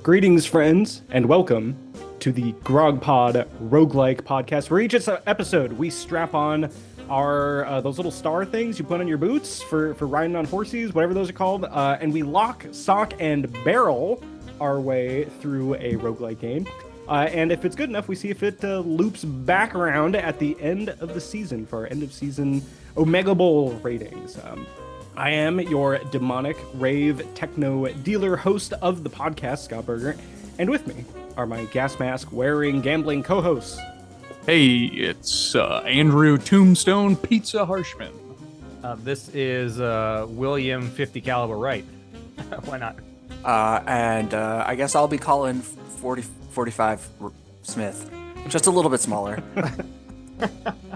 Greetings, friends, and welcome to the Grog Pod Roguelike podcast, where each episode we strap on our those little star things you put on your boots for riding on horses, whatever those are called, and we lock, stock, and barrel our way through a roguelike game. And if it's good enough, we see if it loops back around at the end of the season for our end of season Omega Bowl ratings. I am your demonic rave techno dealer host of the podcast, Scott Berger, and with me are my gas mask wearing gambling co-hosts. Hey, it's Andrew Tombstone Pizza Harshman. This is William 50 caliber Wright. Why not? And I guess I'll be calling 45 Smith, just a little bit smaller.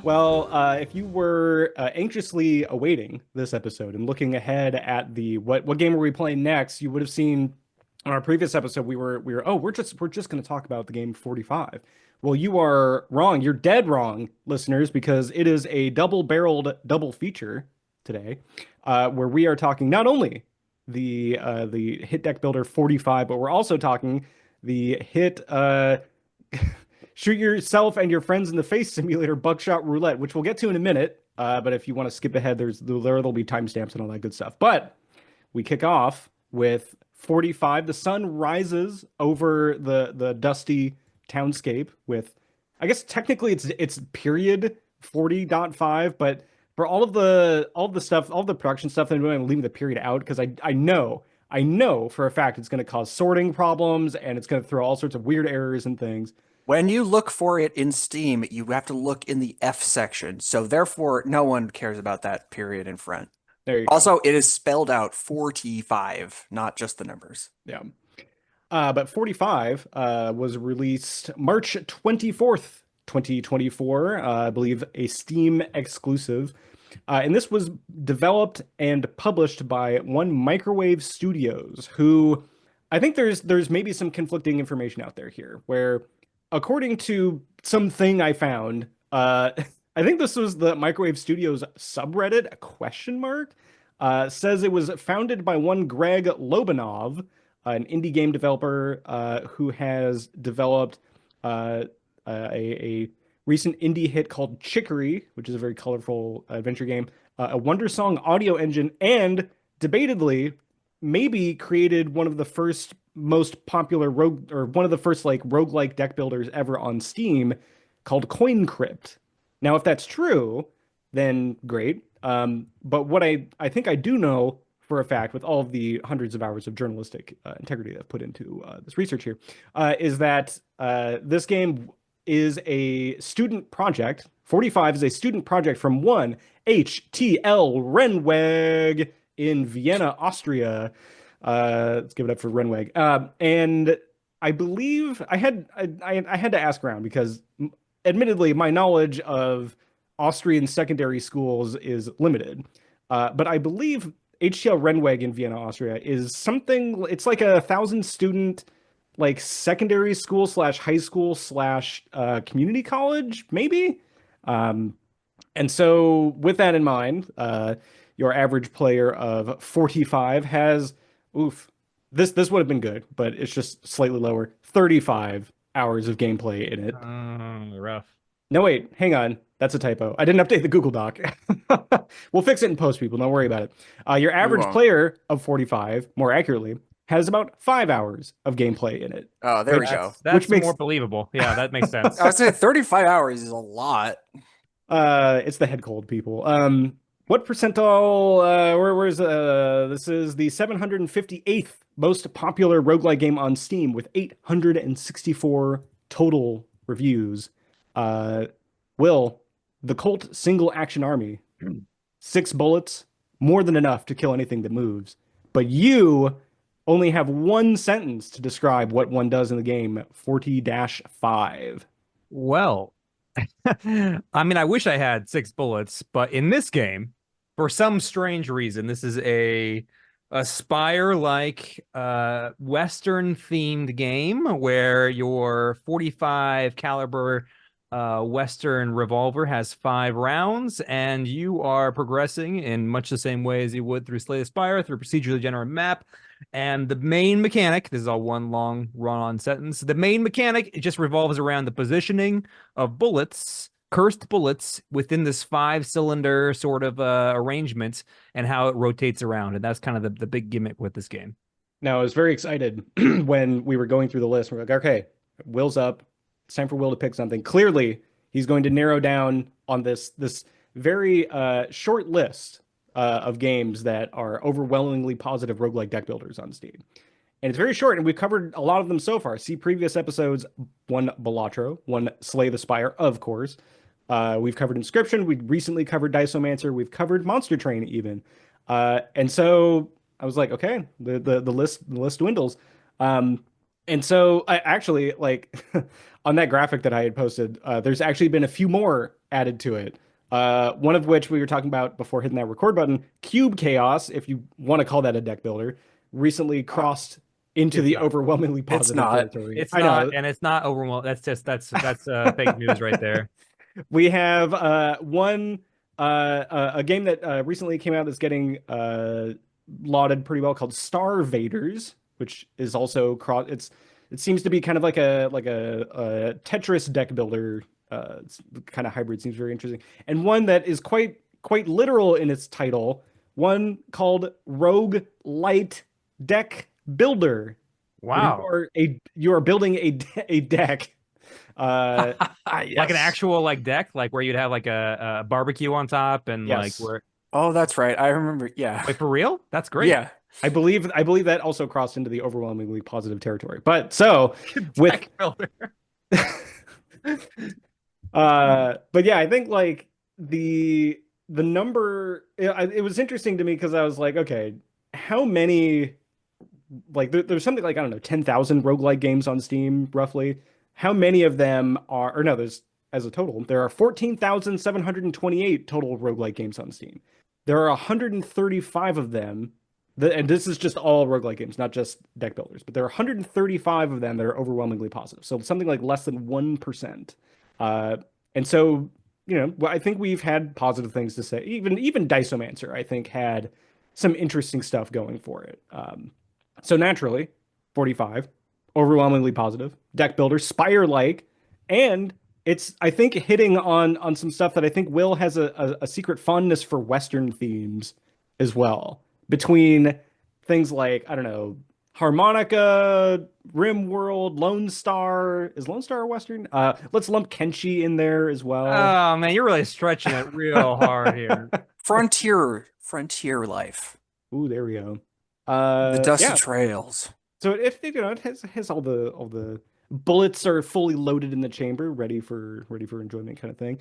Well, if you were anxiously awaiting this episode and looking ahead at the what game are we playing next, you would have seen on our previous episode we're just going to talk about the game 45. Well, you are wrong. You're dead wrong, listeners, because it is a double-barreled double feature today, where we are talking not only the hit deck builder 45, but we're also talking the hit shoot yourself and your friends in the face simulator Buckshot Roulette, which we'll get to in a minute. But if you want to skip ahead, there'll be timestamps and all that good stuff. But we kick off with 45. The sun rises over the dusty townscape with, I guess technically it's period 40.5, but for all the stuff, all the production stuff, I'm leaving the period out because I know for a fact it's going to cause sorting problems and it's going to throw all sorts of weird errors and things. When you look for it in Steam, you have to look in the F section. So therefore, no one cares about that period in front. There you Also, it is spelled out 45, not just the numbers. Yeah. But 45 was released March 24th, 2024, I believe a Steam exclusive. And this was developed and published by One Microwave Studios, who I think there's maybe some conflicting information out there here, where according to something I found, I think this was the Microwave Studios subreddit, a question mark, says it was founded by one Greg Lobanov, an indie game developer who has developed a recent indie hit called Chicory, which is a very colorful adventure game, a Wondersong audio engine, and debatedly maybe created one of the first most popular one of the first roguelike deck builders ever on Steam, called Coin Crypt. Now, if that's true, then great. But what I think I do know for a fact, with all of the hundreds of hours of journalistic integrity that I've put into this research here, is that this game is a student project. 45 is a student project from one HTL Renweg in Vienna, Austria. Let's give it up for Renweg. And I believe I had to ask around because, admittedly, my knowledge of Austrian secondary schools is limited. But I believe HTL Renweg in Vienna, Austria is something. It's like 1,000 student, like secondary school / high school / community college, maybe. And so, with that in mind, your average player of 45 has. This would have been good, but it's just slightly lower. 35 hours of gameplay in it. Rough. No, wait, hang on. That's a typo. I didn't update the Google Doc. We'll fix it in post, people. Don't worry about it. Your average player of 45, more accurately, has about 5 hours of gameplay in it. Oh, there we go. That's Which makes more believable. Yeah, that makes sense. I would say 35 hours is a lot. It's the head cold, people. What percentile, where's this is the 758th most popular roguelike game on Steam with 864 total reviews. Will, the Colt single action army, 6 bullets, more than enough to kill anything that moves. But you only have one sentence to describe what one does in the game, 40-5. Well, I mean, I wish I had 6 bullets, but in this game, for some strange reason, this is a Spire-like Western-themed game where your 45 caliber Western Revolver has 5 rounds, and you are progressing in much the same way as you would through Slay the Spire, through a procedurally generated map. And the main mechanic, this is all one long run-on sentence, the main mechanic, it just revolves around the positioning of bullets, cursed bullets, within this 5-cylinder sort of arrangement and how it rotates around. And that's kind of the big gimmick with this game. Now, I was very excited when we were going through the list. We're like, okay, Will's up. It's time for Will to pick something. Clearly, he's going to narrow down on this very short list of games that are overwhelmingly positive roguelike deck builders on Steam. And it's very short, and we've covered a lot of them so far. See previous episodes, one Balatro, one Slay the Spire, of course. We've covered Inscription. We recently covered Disomancer. We've covered Monster Train even. And so I was like, okay, the list dwindles. And so I actually, like, on that graphic that I had posted, there's actually been a few more added to it. One of which we were talking about before hitting that record button, Cube Chaos, if you want to call that a deck builder, recently crossed into the overwhelmingly positive territory. It's not, and it's not overwhelming. That's fake news right there. We have a game that recently came out that's getting lauded pretty well called Star Vaders, which is also it seems to be kind of like a Tetris deck builder. It's kind of hybrid, seems very interesting. And one that is quite literal in its title, one called Roguelite Deck Builder. Wow. You are building a deck. Yes. Like an actual deck, like where you'd have like a barbecue on top and yes. like where. Oh, that's right. I remember. Yeah. Wait, for real? That's great. Yeah. I believe that also crossed into the overwhelmingly positive territory. But so with but yeah, I think like the number, it was interesting to me because I was like, okay, how many, like there's something like, I don't know, 10,000 roguelike games on Steam roughly. How many of them are, or no, there's, as a total, there are 14,728 total roguelike games on Steam. There are 135 of them, and this is just all roguelike games, not just deck builders, but there are 135 of them that are overwhelmingly positive. So something like less than 1%. And so, I think we've had positive things to say. Even Disomancer, I think, had some interesting stuff going for it. So naturally, 45, overwhelmingly positive. Deck builder, Spire-like, and it's, I think, hitting on some stuff that I think Will has a secret fondness for Western themes as well. Between things like, I don't know, Harmonica, RimWorld, Lone Star. Is Lone Star a Western? Let's lump Kenshi in there as well. Oh man, you're really stretching it real hard here. Frontier life. Ooh, there we go. The Dusty Trails. So if it has all the bullets are fully loaded in the chamber, ready for enjoyment kind of thing.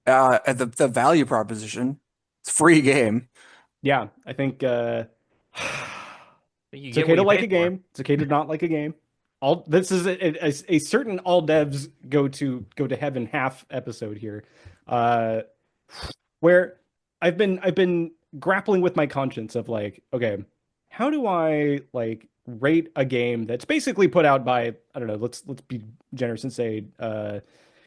The value proposition. It's a free game. Yeah, I think it's okay to like a game. It's okay to not like a game. This is a certain all devs go to heaven half episode here, where I've been grappling with my conscience of like, okay, how do I like rate a game that's basically put out by, I don't know, let's be generous and say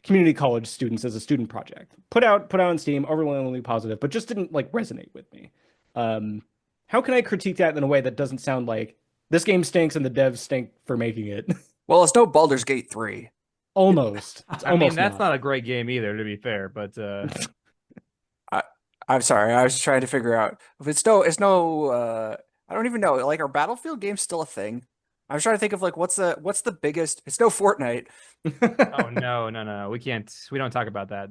community college students as a student project, put out on Steam, overwhelmingly positive, but just didn't like resonate with me. How can I critique that in a way that doesn't sound like this game stinks and the devs stink for making it? Well, it's no Baldur's Gate 3. Almost. I mean, that's not a great game either, to be fair, but I'm sorry, I was trying to figure out if it's no I don't even know. Like, are Battlefield games still a thing? I was trying to think of like what's the biggest. It's no Fortnite. Oh no. We don't talk about that.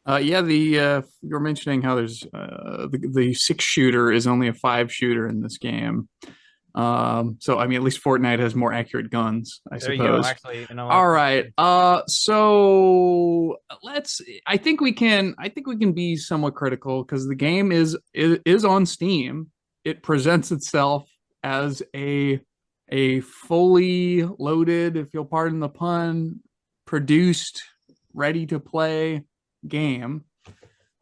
Yeah, you were mentioning how there's the 6-shooter is only a 5-shooter in this game. So I mean, at least Fortnite has more accurate guns, I suppose. There you go. Actually, all right. So I think we can be somewhat critical because the game is on Steam. It presents itself as a fully loaded, if you'll pardon the pun, produced, ready to play game.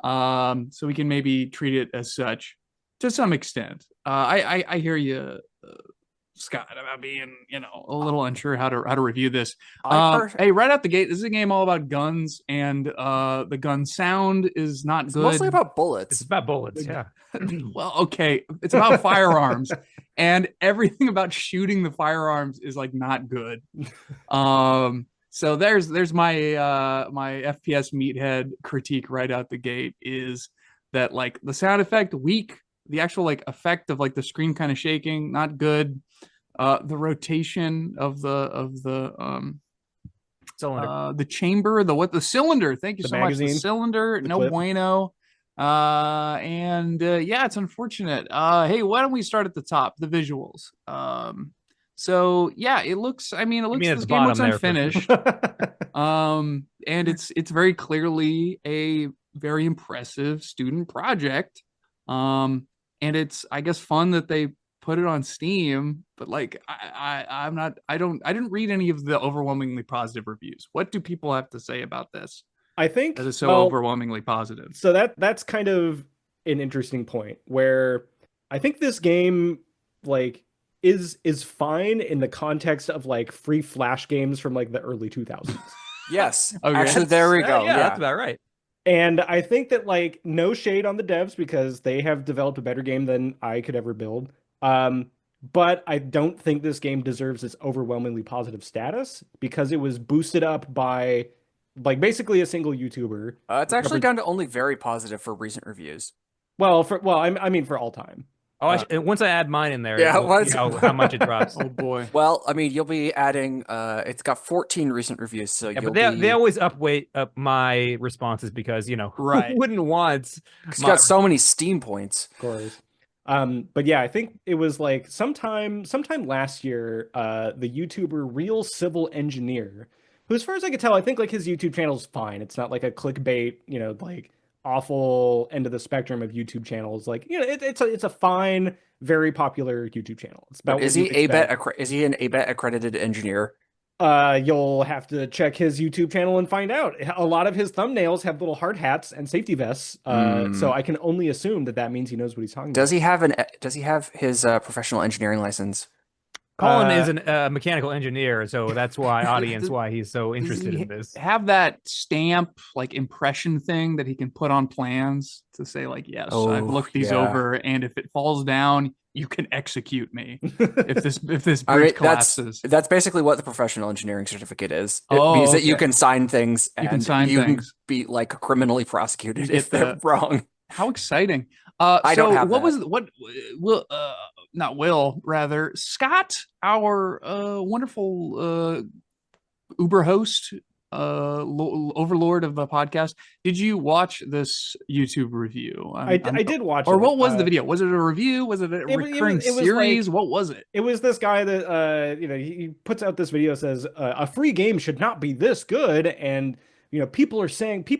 So we can maybe treat it as such to some extent. I hear you Scott, about being, a little unsure how to review this. I Hey, right out the gate, this is a game all about guns, and the gun sound is not It's good. mostly about It's bullets. about bullets, yeah. Well, okay, it's about firearms, and everything about shooting the firearms is like not good. So there's my my FPS meathead critique right out the gate is that like the sound effect weak, the actual like effect of like the screen kind of shaking not good, the rotation of Cylinder. the chamber, the cylinder. Thank you The so much. The magazine, cylinder, the no clip. bueno. And yeah, it's unfortunate. Hey, why don't we start at the top? The visuals. So yeah, it looks. I mean, it looks. mean at This the game looks bottom there for sure. unfinished. And it's very clearly a very impressive student project. And it's, I guess, fun that they put it on Steam, but like I'm not I didn't read any of the overwhelmingly positive reviews. What do people have to say about this I think, that is so well, overwhelmingly positive? so that's kind of an interesting point where I think this game like is fine in the context of like free flash games from like the early 2000s. Yes. Okay. Actually, there we go. Yeah, Yeah. that's about right. And I think that like no shade on the devs because they have developed a better game than I could ever build. But I don't think this game deserves its overwhelmingly positive status because it was boosted up by like basically a single YouTuber. It's actually Covered- down to only very positive for recent reviews. I mean for all time. Oh, once I add mine in there, Yeah, we'll see how much it drops. Oh boy. Well, I mean, you'll be adding. It's got 14 recent reviews, so Yeah, you'll but they be. always up my responses because Right. who wouldn't want It's my got so many Steam points. Of course. But yeah, I think it was like sometime last year, the YouTuber Real Civil Engineer, who as far as I could tell, I think like his YouTube channel's fine. It's not like a clickbait, like awful end of the spectrum of YouTube channels. Like, it's a fine, very popular YouTube channel. It's about But is what he you'd ABET? expect. Is he an ABET accredited engineer? You'll have to check his YouTube channel and find out. A lot of his thumbnails have little hard hats and safety vests. So I can only assume that means he knows what he's talking Does about. he have an? Does he have his professional engineering license? Colin is a mechanical engineer, so that's why he's so Does interested he in this. have that stamp like impression thing that he can put on plans to say like, yes, I've looked these over, and if it falls down, you can execute me if this bridge collapses. That's basically what the professional engineering certificate is. It Oh, means that you okay. can sign things and You can sign things. be like criminally prosecuted You if get they're wrong. How exciting. I So don't have what that. was Will not Will rather Scott, our wonderful Uber host, overlord of the podcast. Did you watch this YouTube review? I did watch or it. what was the video? Was it a review? Was it a recurring it was series? like- What was it? It was this guy that he puts out this video, says a free game should not be this good, and people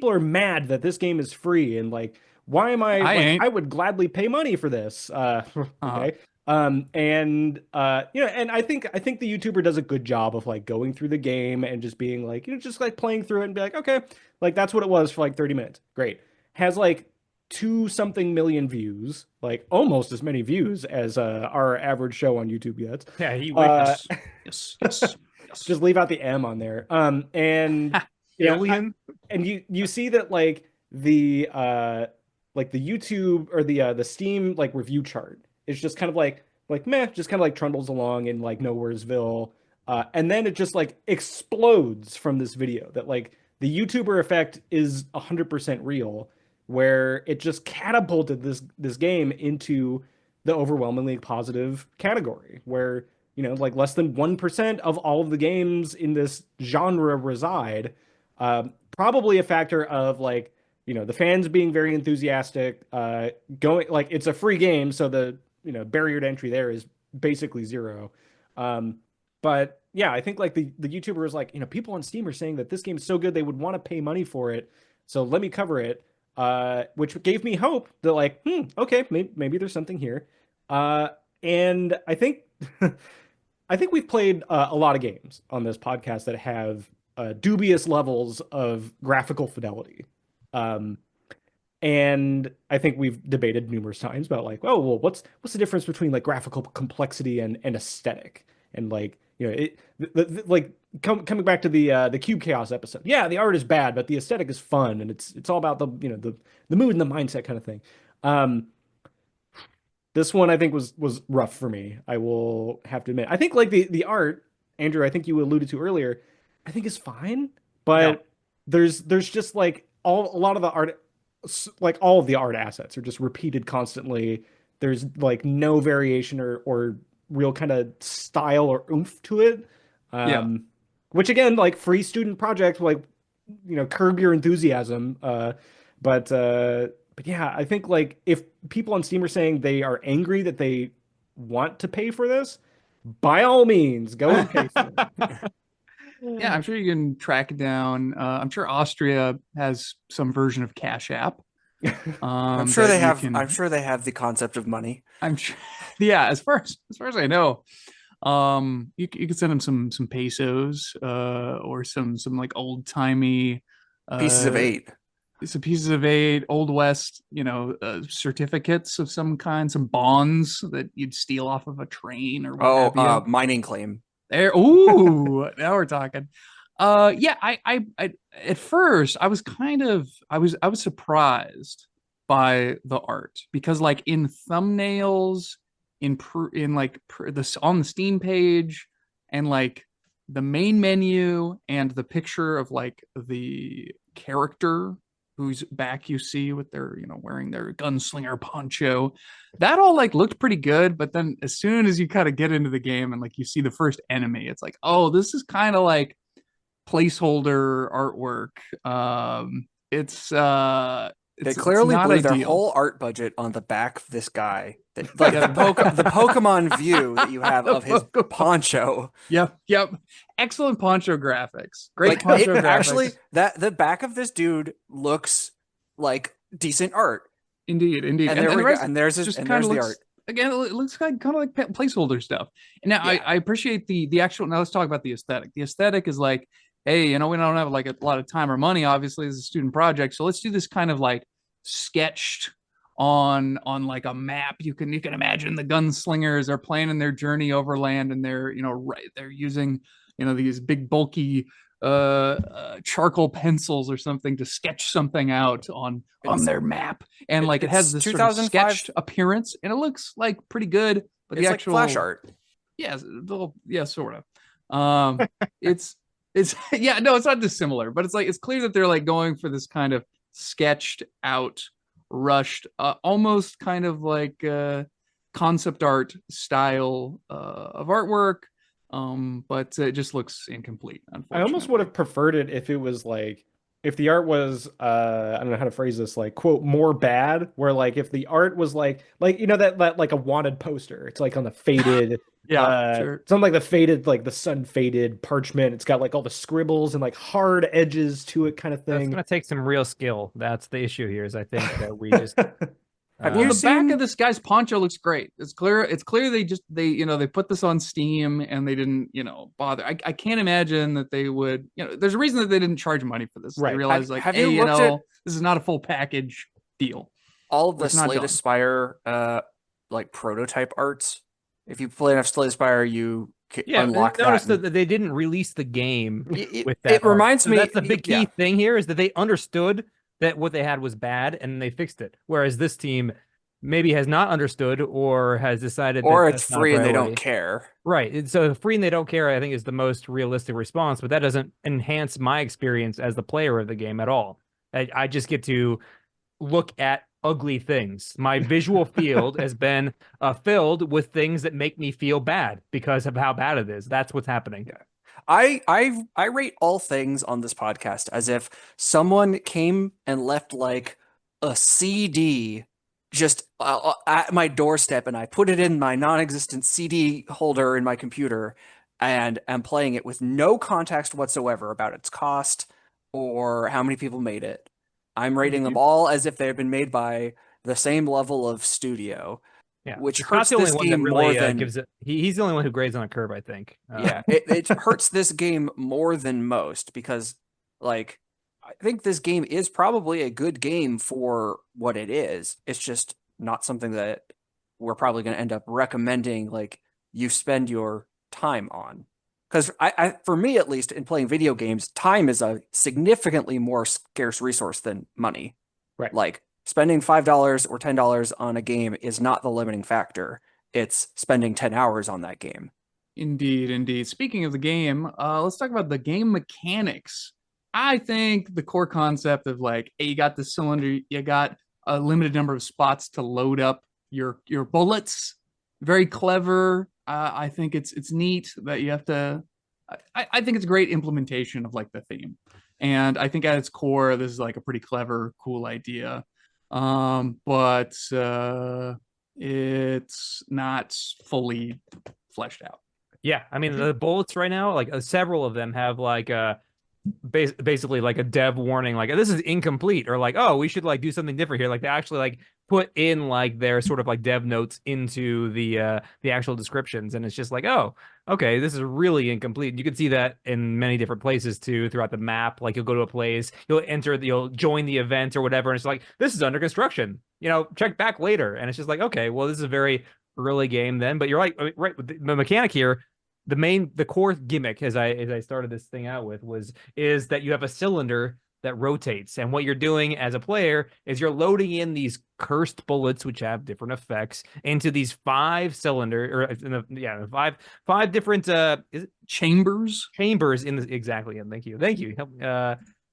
are mad that this game is free, and like why am I ain't. I would gladly pay money for this. Okay. And I think the YouTuber does a good job of like going through the game and just being like, just like playing through it and be like, okay, like that's what it was for like 30 minutes. Great. Has like 2 something million views, like almost as many views as our average show on YouTube gets. Yeah, he Yes. Yes. Just leave out the M on there. And alien. and you see that like the YouTube or the Steam like review chart is just kind of like meh, just kind of like trundles along in like Nowheresville. And then it just like explodes from this video that like the YouTuber effect is 100% real, where it just catapulted this game into the overwhelmingly positive category where like less than 1% of all of the games in this genre reside. Probably a factor of like the fans being very enthusiastic, going like it's a free game, so the barrier to entry there is basically zero. But yeah, I think like the YouTuber is like, people on Steam are saying that this game is so good they would want to pay money for it, so let me cover it, which gave me hope that like, okay, maybe there's something here. And I think I think we've played a lot of games on this podcast that have dubious levels of graphical fidelity. And I think we've debated numerous times about like, oh, well, what's the difference between like graphical complexity and aesthetic? And like, like coming back to the Cube Chaos episode. Yeah, the art is bad, but the aesthetic is fun, and it's all about the mood and the mindset kind of thing. Um, this one I think was rough for me. I will have to admit. I think like the art, Andrew, I think you alluded to earlier, I think is fine, Yeah. but there's just like a lot of the art, like all of the art assets are just repeated constantly. There's like no variation or real kind of style or oomph to it. Yeah. Which again, like free student project, like curb your enthusiasm. But yeah, I think like if people on Steam are saying they are angry that they want to pay for this, by all means, go and pay for it. Yeah, I'm sure you can track it down. I'm sure Austria has some version of Cash App. I'm sure that they you have. can- I'm sure they have the concept of money. I'm sure. Yeah, as far as I know, you could send them some pesos, or some like old timey, Pieces of 8. some pieces of 8, old west, certificates of some kind, some bonds that you'd steal off of a train or what have you. Mining claim. There, ooh, now we're talking. Yeah, I at first I was I was surprised by the art because like in thumbnails, in like this on the Steam page, and like the main menu and the picture of like the character whose back you see with their wearing their gunslinger poncho, that all like looked pretty good. But then as soon as you kind of get into the game and like you see the first enemy, it's like, oh, this is kind of like placeholder artwork. They It's clearly not blew their ideal. whole art budget on the back of this guy. Like the Pokemon view that you have of his poncho. Yep. Excellent poncho graphics. Great Like poncho graphics. actually, that the back of this dude looks like decent art. Indeed. And there the we go. rest And there's just and kind there's of the looks, art. again, it looks kind of like placeholder stuff. And now Yeah. I appreciate the actual. Now let's talk about the aesthetic. The aesthetic is like, hey, we don't have like a lot of time or money, obviously, as a student project. So let's do this kind of like sketched on like a map. You can imagine the gunslingers are planning their journey overland, and they're they're using these big bulky charcoal pencils or something to sketch something out on their map, and like it has It's this sort of 2005 sketched appearance, and it looks like pretty good. But It's the like actual flash art. yeah, sort of. It's yeah, no, it's not dissimilar, but it's like it's clear that they're like going for this kind of sketched out, rushed, almost kind of like concept art style of artwork. But it just looks incomplete, I almost unfortunately. would have preferred it if it was like if the art was I don't know how to phrase this, like quote more bad, where like if the art was like that like a wanted poster. It's like on the faded Yeah, sure. something like the faded, like the sun faded parchment. It's got like all the scribbles and like hard edges to it kind of That's thing. gonna take some real skill. That's the issue here. Is I think that we just Have Well, you the back seen- of this guy's poncho looks great. It's clear they put this on Steam and they didn't bother. I can't imagine that they would. There's a reason that they didn't charge money for this. Right. They realized like, Have hey, you looked at this is not a full package deal. all of the It's not Slay done. Spire like prototype arts? If you play enough Slay Spire, you yeah. unlock Notice that. that they didn't release the game It, with that. it reminds So me. that's the big key yeah. thing here is that they understood that what they had was bad and they fixed it. Whereas this team maybe has not understood or has decided Or that it's that's not a free and they priority. don't care. Right. And so free and they don't care, I think, is the most realistic response, but that doesn't enhance my experience as the player of the game at all. I just get to look at ugly things. My visual field has been filled with things that make me feel bad because of how bad it is. That's what's happening. Yeah. I rate all things on this podcast as if someone came and left like a CD just at my doorstep, and I put it in my non-existent CD holder in my computer, and am playing it with no context whatsoever about its cost or how many people made it. I'm rating them all as if they have been made by the same level of studio. Yeah. Which Scott's hurts the only this one that game really more than gives it. He's the only one who grades on a curve, I think. yeah, it hurts this game more than most because like I think this game is probably a good game for what it is. It's just not something that we're probably going to end up recommending like you spend your time on. Because for me at least, in playing video games, time is a significantly more scarce resource than money. Right. Like spending $5 or $10 on a game is not the limiting factor. It's spending 10 hours on that game. Indeed, indeed. Speaking of the game, let's talk about the game mechanics. I think the core concept of like, hey, you got the cylinder, you got a limited number of spots to load up your bullets. Very clever. I think it's neat that you have to. I think it's a great implementation of like the theme, and I think at its core, this is like a pretty clever, cool idea. But it's not fully fleshed out. Yeah, I mean the bullets right now, like several of them have like basically like a dev warning, like this is incomplete, or like, oh, we should like do something different here. Like they actually like put in like their sort of like dev notes into the actual descriptions, and it's just like, oh, okay, this is really incomplete. You can see that in many different places too throughout the map. Like you'll go to a place, you'll join the event or whatever, and it's like, this is under construction. Check back later, and it's just like, okay, well, this is a very early game then, but you're right, the mechanic here. The core gimmick, as I started this thing out with, is that you have a cylinder that rotates, and what you're doing as a player is you're loading in these cursed bullets, which have different effects, into these five different chambers in this, exactly. And thank you,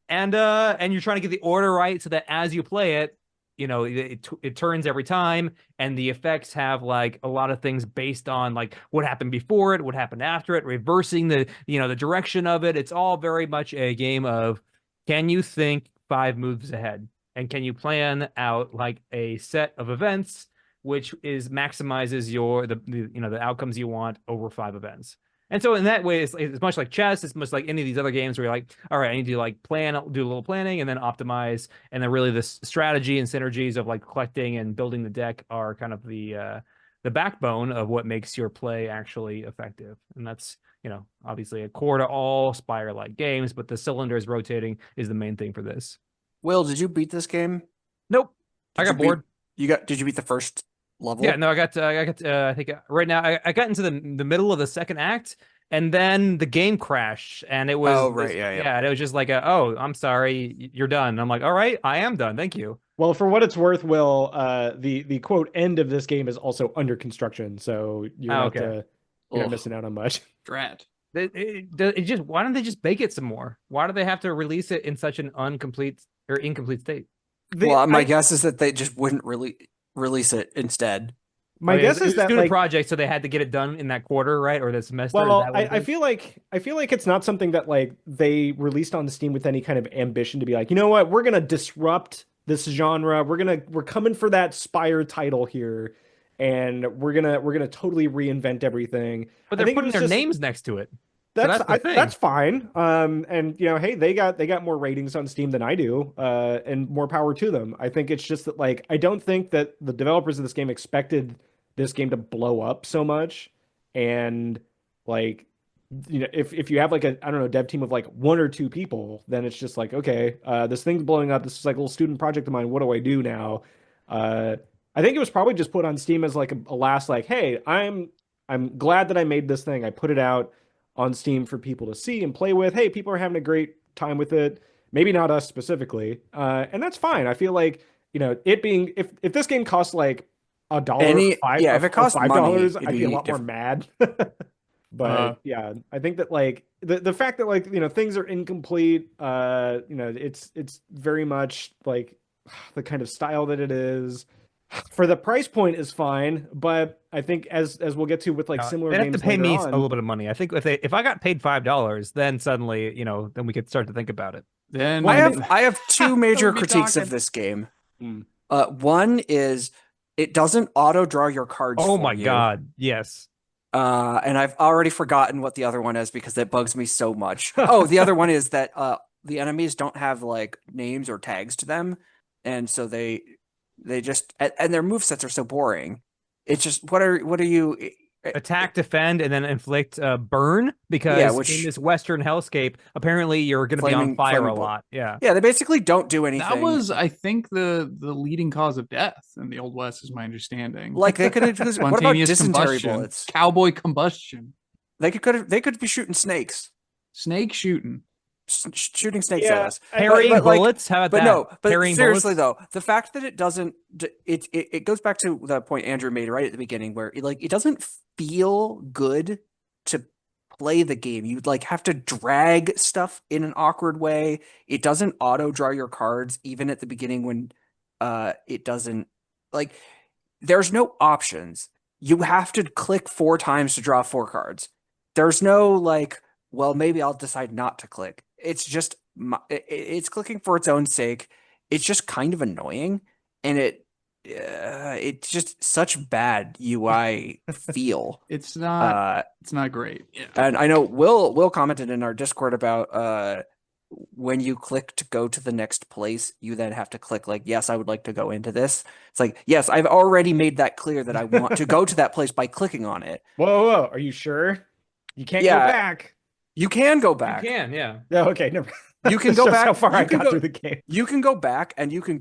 and you're trying to get the order right so that as you play it, it turns every time, and the effects have like a lot of things based on like what happened before it, what happened after it, reversing the direction of it. It's all very much a game of, can you think 5 moves ahead, and can you plan out like a set of events which maximizes the outcomes you want over 5 events. And so in that way, it's much like chess. It's much like any of these other games where you're like, all right, I need to like do a little planning and then optimize. And then really the strategy and synergies of like collecting and building the deck are kind of the backbone of what makes your play actually effective. And that's, obviously a core to all Spire-like games, but the cylinders rotating is the main thing for this. Will, did you beat this game? Nope. I got bored. Did you beat the first level? Yeah, no, I got I think right now I got into the middle of the second act, and then the game crashed, and it was it was just like oh, I'm sorry, you're done. And I'm like, all right, I am done, thank you. Well, for what it's worth, Will, the quote end of this game is also under construction, so you're not missing out on much. Drat. Why don't they just bake it some more? Why do they have to release it in such an incomplete state? My guess is that they just wouldn't really release it instead. My guess is that student project, so they had to get it done in that quarter, right, or the semester. Well, I feel like it's not something that like they released on Steam with any kind of ambition to be like, you know what, we're gonna disrupt this genre. We're coming for that Spire title here, and we're gonna totally reinvent everything. But they're putting their names next to it. That's fine. And hey, they got more ratings on Steam than I do, and more power to them. I think it's just that like I don't think that the developers of this game expected this game to blow up so much, and like if you have like a dev team of like 1 or 2 people, then it's just like, okay, this thing's blowing up. This is like a little student project of mine. What do I do now? I think it was probably just put on Steam as like a last like, hey, I'm glad that I made this thing. I put it out on Steam for people to see and play with. Hey, people are having a great time with it. Maybe not us specifically. And that's fine. I feel like, it being, if this game costs like $1, if it costs $5, money, I'd be a lot more mad. But yeah, I think that like the fact that like, things are incomplete, it's very much like the kind of style that it is. For the price point is fine, but I think as we'll get to with like similar games, they have to pay me a little bit of money. I think if I got paid $5, then suddenly then we could start to think about it. Then I have 2 major critiques of this game. One is it doesn't auto draw your cards. Oh my god, yes. And I've already forgotten what the other one is because it bugs me so much. Oh, the other one is that the enemies don't have like names or tags to them, and so they just, and their movesets are so boring. It's just, what are you, attack, defend, and then inflict burn, because which in this Western hellscape, apparently you're going to be on fire a lot. Yeah. Yeah, they basically don't do That anything. was, I think, the leading cause of death in the Old West, is my understanding. Like they could have. What about Spontaneous dysentery combustion, bullets? cowboy combustion, They could be shooting snakes, snake shooting. shooting snakes at us. Parrying bullets. How about But that? no, but Parrying seriously bullets? though, the fact that it doesn't, it goes back to the point Andrew made right at the beginning, where it doesn't feel good to play the game. You like have to drag stuff in an awkward way. It doesn't auto draw your cards even at the beginning when it doesn't, like, there's no options. You have to click 4 times to draw 4 cards. There's no like, well, maybe I'll decide not to click. It's just it's clicking for its own sake. It's just kind of annoying, and it's just such bad UI feel. It's not great. Yeah. And I know Will commented in our Discord about when you click to go to the next place, you then have to click like, yes, I would like to go into this. It's like, yes, I've already made that clear that I want to go to that place by clicking on it. Whoa, are you sure? You can't go back. You can go back. You can, yeah. Yeah, okay, never. You can go back. How far I got through the game. You can go back and you can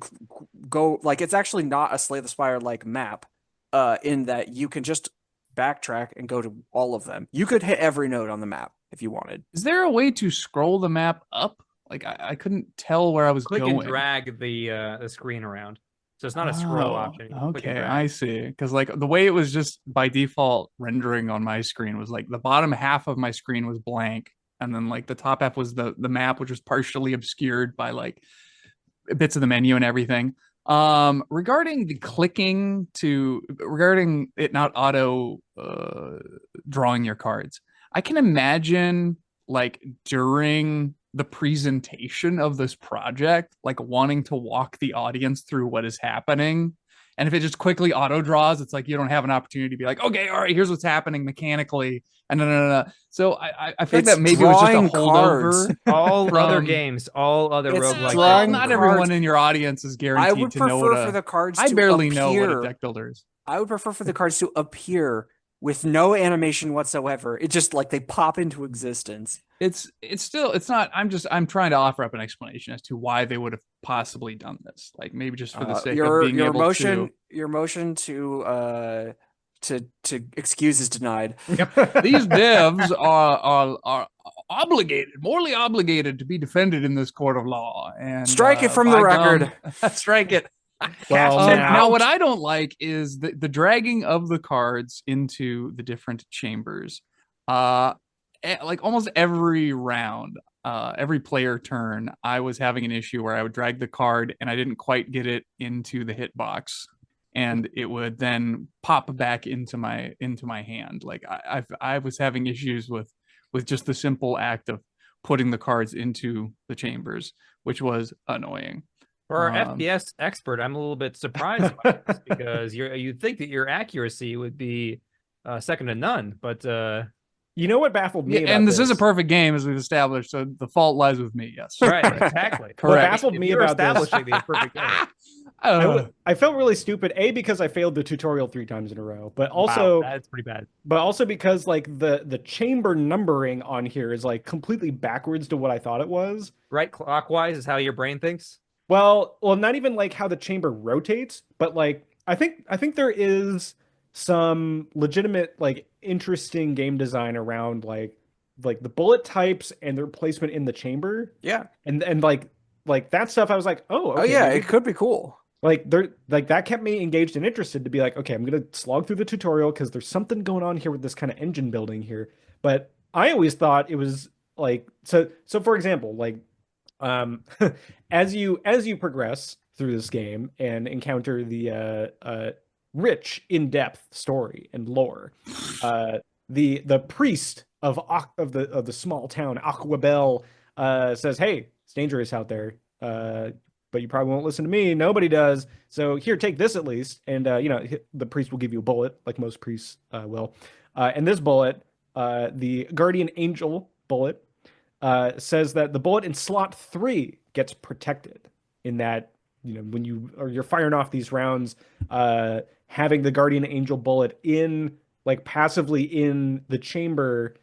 go, like, it's actually not a Slay the Spire like map, in that you can just backtrack and go to all of them. You could hit every node on the map if you wanted. Is there a way to scroll the map up? Like I couldn't tell where I was Click going. and drag the screen around. So it's not a scroll option. Okay, I see. Because like the way it was just by default rendering on my screen was like the bottom half of my screen was blank, and then like the top half was the map, which was partially obscured by like bits of the menu and everything. Regarding the clicking regarding it not auto drawing your cards, I can imagine like during the presentation of this project, like wanting to walk the audience through what is happening. And if it just quickly auto draws, it's like you don't have an opportunity to be like, okay, all right, here's what's happening mechanically. And no. So I feel like that maybe was just a holdover. All other games, all other roguelike. Not everyone in your audience is guaranteed to know what for the cards. I barely know what a deck builder is. I would prefer for the cards to appear with no animation whatsoever. It just like they pop into existence. It's not. I'm trying to offer up an explanation as to why they would have possibly done this. Like maybe just for the sake of being able to. Your motion to excuse is denied. These devs are obligated, morally obligated to be defended in this court of law. And strike it from the record. Strike it. Well, now what I don't like is the dragging of the cards into the different chambers. Like almost every round, every player turn, I was having an issue where I would drag the card and I didn't quite get it into the hitbox, and it would then pop back into my hand. Like I was having issues with just the simple act of putting the cards into the chambers, which was annoying. For our FPS expert, I'm a little bit surprised by this because you'd think that your accuracy would be second to none, but you know what baffled me? And this is a perfect game, as we've established, so the fault lies with me. Yes, right, exactly. Correct. What baffled me about establishing the perfect game. I felt really stupid. Because I failed the tutorial 3 times in a row, but also that's pretty bad. But also because like the chamber numbering on here is like completely backwards to what I thought it was. Right, clockwise is how your brain thinks. Well, not even like how the chamber rotates, but like I think there is some legitimate like interesting game design around like the bullet types and their placement in the chamber. Yeah, and like that stuff. I was like, okay, oh yeah, it could be cool. Like that kept me engaged and interested to be like, okay, I'm gonna slog through the tutorial because there's something going on here with this kind of engine building here. But I always thought it was like so. For example, like as you progress through this game and encounter the rich, in-depth story and lore, the priest of the small town Aquabel says, "Hey, it's dangerous out there. But you probably won't listen to me. Nobody does. So here, take this at least." And the priest will give you a bullet, like most priests will. And this bullet, the guardian angel bullet, says that the bullet in slot 3 gets protected. In that, when you're firing off these rounds, having the guardian angel bullet in like passively in the chamber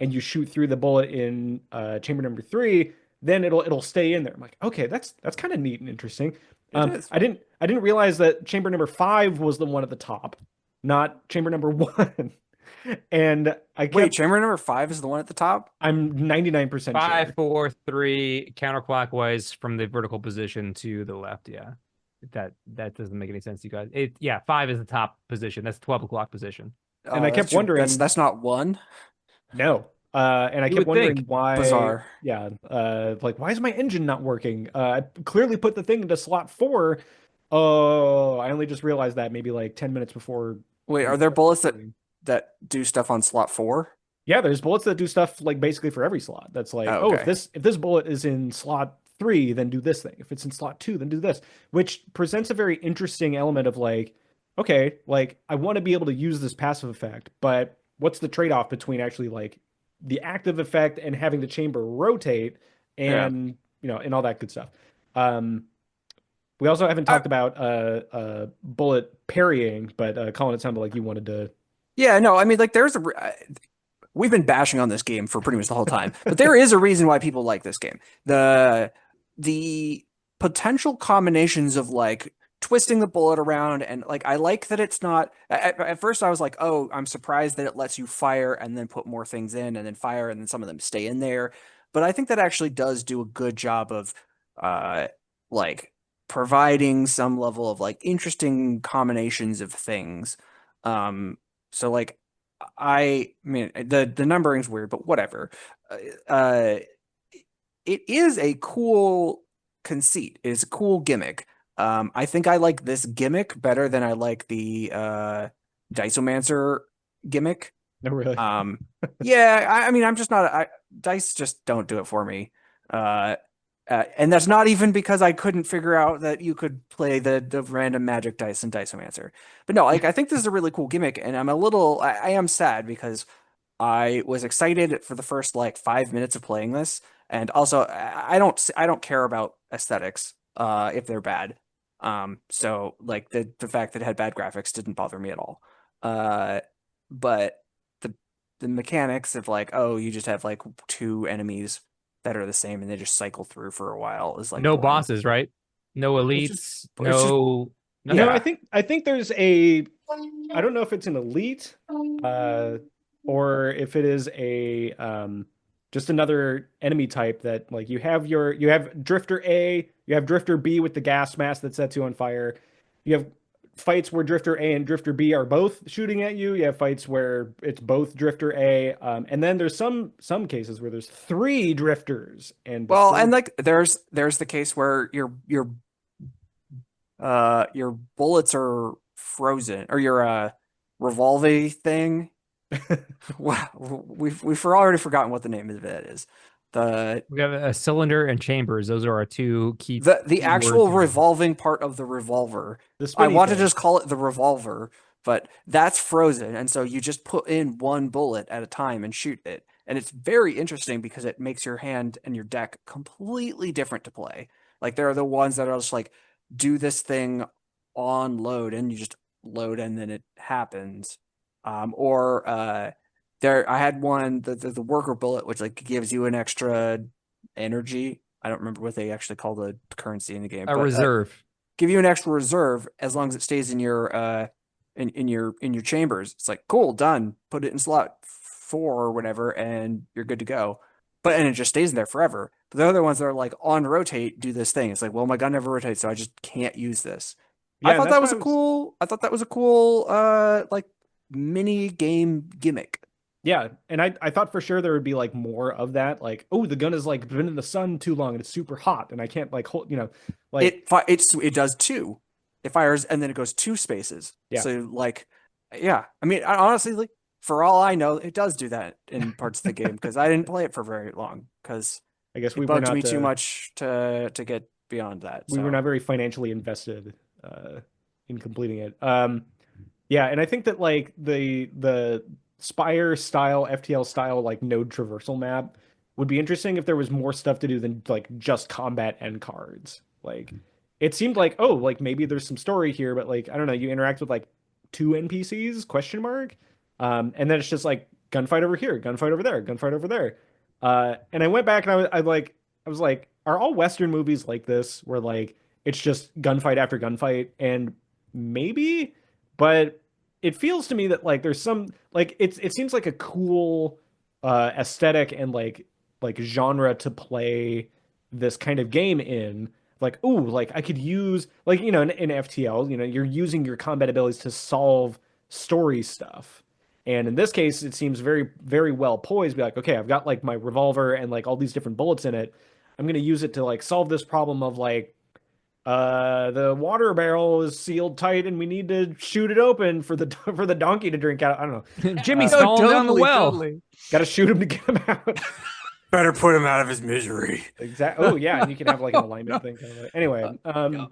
and you shoot through the bullet in chamber number 3, then it'll stay in there. I'm like, okay, that's kind of neat and interesting. It is. I didn't realize that chamber number 5 was the one at the top, not chamber number 1. And Wait, chamber number 5 is the one at the top? I'm 99% sure. 5, 4, 3, counterclockwise from the vertical position to the left. Yeah. That doesn't make any sense to you guys. 5 is the top position. That's 12 o'clock position. And I kept wondering, that's not 1. no. And I You kept would wondering think. why. Bizarre. Yeah. Like, why is my engine not working? I clearly put the thing into slot 4. Oh, I only just realized that maybe like 10 minutes before. Wait, are there bullets that do stuff on slot 4? Yeah, there's bullets that do stuff like basically for every slot. That's like, Oh, oh, okay. if this bullet is in slot 3, then do this thing. If it's in slot 2, then do this, which presents a very interesting element of like, okay, like I want to be able to use this passive effect, but what's the trade-off between actually like the active effect and having the chamber rotate and and all that good stuff. We also haven't talked about bullet parrying, but Colin, it sounded like you wanted to. Yeah, no, I mean, like, we've been bashing on this game for pretty much the whole time, but there is a reason why people like this game. The potential combinations of like twisting the bullet around, and like I like that it's not. At first, I was like, oh, I'm surprised that it lets you fire and then put more things in, and then fire, and then some of them stay in there. But I think that actually does do a good job of like providing some level of like interesting combinations of things. So like I mean the numbering's weird, but whatever. Uh, it is a cool conceit. It's a cool gimmick. I think I like this gimmick better than I like the Diceomancer gimmick. No, really. Yeah, I mean, I'm just not. Dice just don't do it for me. And that's not even because I couldn't figure out that you could play the random magic dice in Diceomancer. But no, like I think this is a really cool gimmick, and I am sad because I was excited for the first like 5 minutes of playing this, and also I don't care about aesthetics if they're bad. So like the fact that it had bad graphics didn't bother me at all. But the mechanics of like, oh, you just have like 2 enemies that are the same and they just cycle through for a while is like No boring. bosses, right? No elites. It's No. No, I think there's a. I don't know if it's an elite, or if it is a just another enemy type that like you have Drifter A, you have Drifter B with the gas mask that sets you on fire. You have fights where Drifter A and Drifter B are both shooting at you. You have fights where it's both Drifter A, and then there's some cases where there's 3 drifters and well, and like there's the case where your bullets are frozen or your revolve thing. Wow, we've already forgotten what the name of it is. We have a cylinder and chambers. Those are our 2 key. The actual revolving part of the revolver. I want to just call it the revolver, but that's frozen, and so you just put in 1 bullet at a time and shoot it. And it's very interesting because it makes your hand and your deck completely different to play. Like there are the ones that are just like do this thing on load, and you just load and then it happens. There I had one the worker bullet, which like gives you an extra energy. I don't remember what they actually call the currency in the game. A reserve. Give you an extra reserve as long as it stays in your in your chambers. It's like cool, done. Put it in slot 4 or whatever, and you're good to go. And it just stays in there forever. But the other ones that are like on rotate do this thing. It's like, well, my gun never rotates, so I just can't use this. Yeah, I thought that was a cool like mini game gimmick. Yeah, and I thought for sure there would be like more of that. Like, oh, the gun has like been in the sun too long and it's super hot, and I can't like hold, like it does 2. It fires and then it goes 2 spaces. Yeah. So like, yeah. I mean, honestly, like for all I know, it does do that in parts of the game because I didn't play it for very long because I guess it bugged me too much to get beyond that. We were not very financially invested in completing it. Yeah, and I think that like the Spire style, FTL style, like node traversal map would be interesting if there was more stuff to do than like just combat and cards. Like it seemed like, oh, like maybe there's some story here, but like I don't know, you interact with like 2 NPCs, question mark. And then it's just like gunfight over here, gunfight over there, gunfight over there. And I went back and I was like, are all Western movies like this, where like it's just gunfight after gunfight? And maybe, but it feels to me that like there's some like it seems like a cool aesthetic and like genre to play this kind of game in. Like, ooh, like I could use like, you know, in FTL, you know, you're using your combat abilities to solve story stuff. And in this case, it seems very, very well poised. Be like, okay, I've got like my revolver and like all these different bullets in it. I'm gonna use it to like solve this problem of like, the water barrel is sealed tight and we need to shoot it open for the for the donkey to drink out. I don't know. Jimmy's No, falling down the totally, well. totally. Got to shoot him to get him out. Better put him out of his misery. Exactly. Oh yeah, and you can have like an alignment thing. Kind of like. Anyway,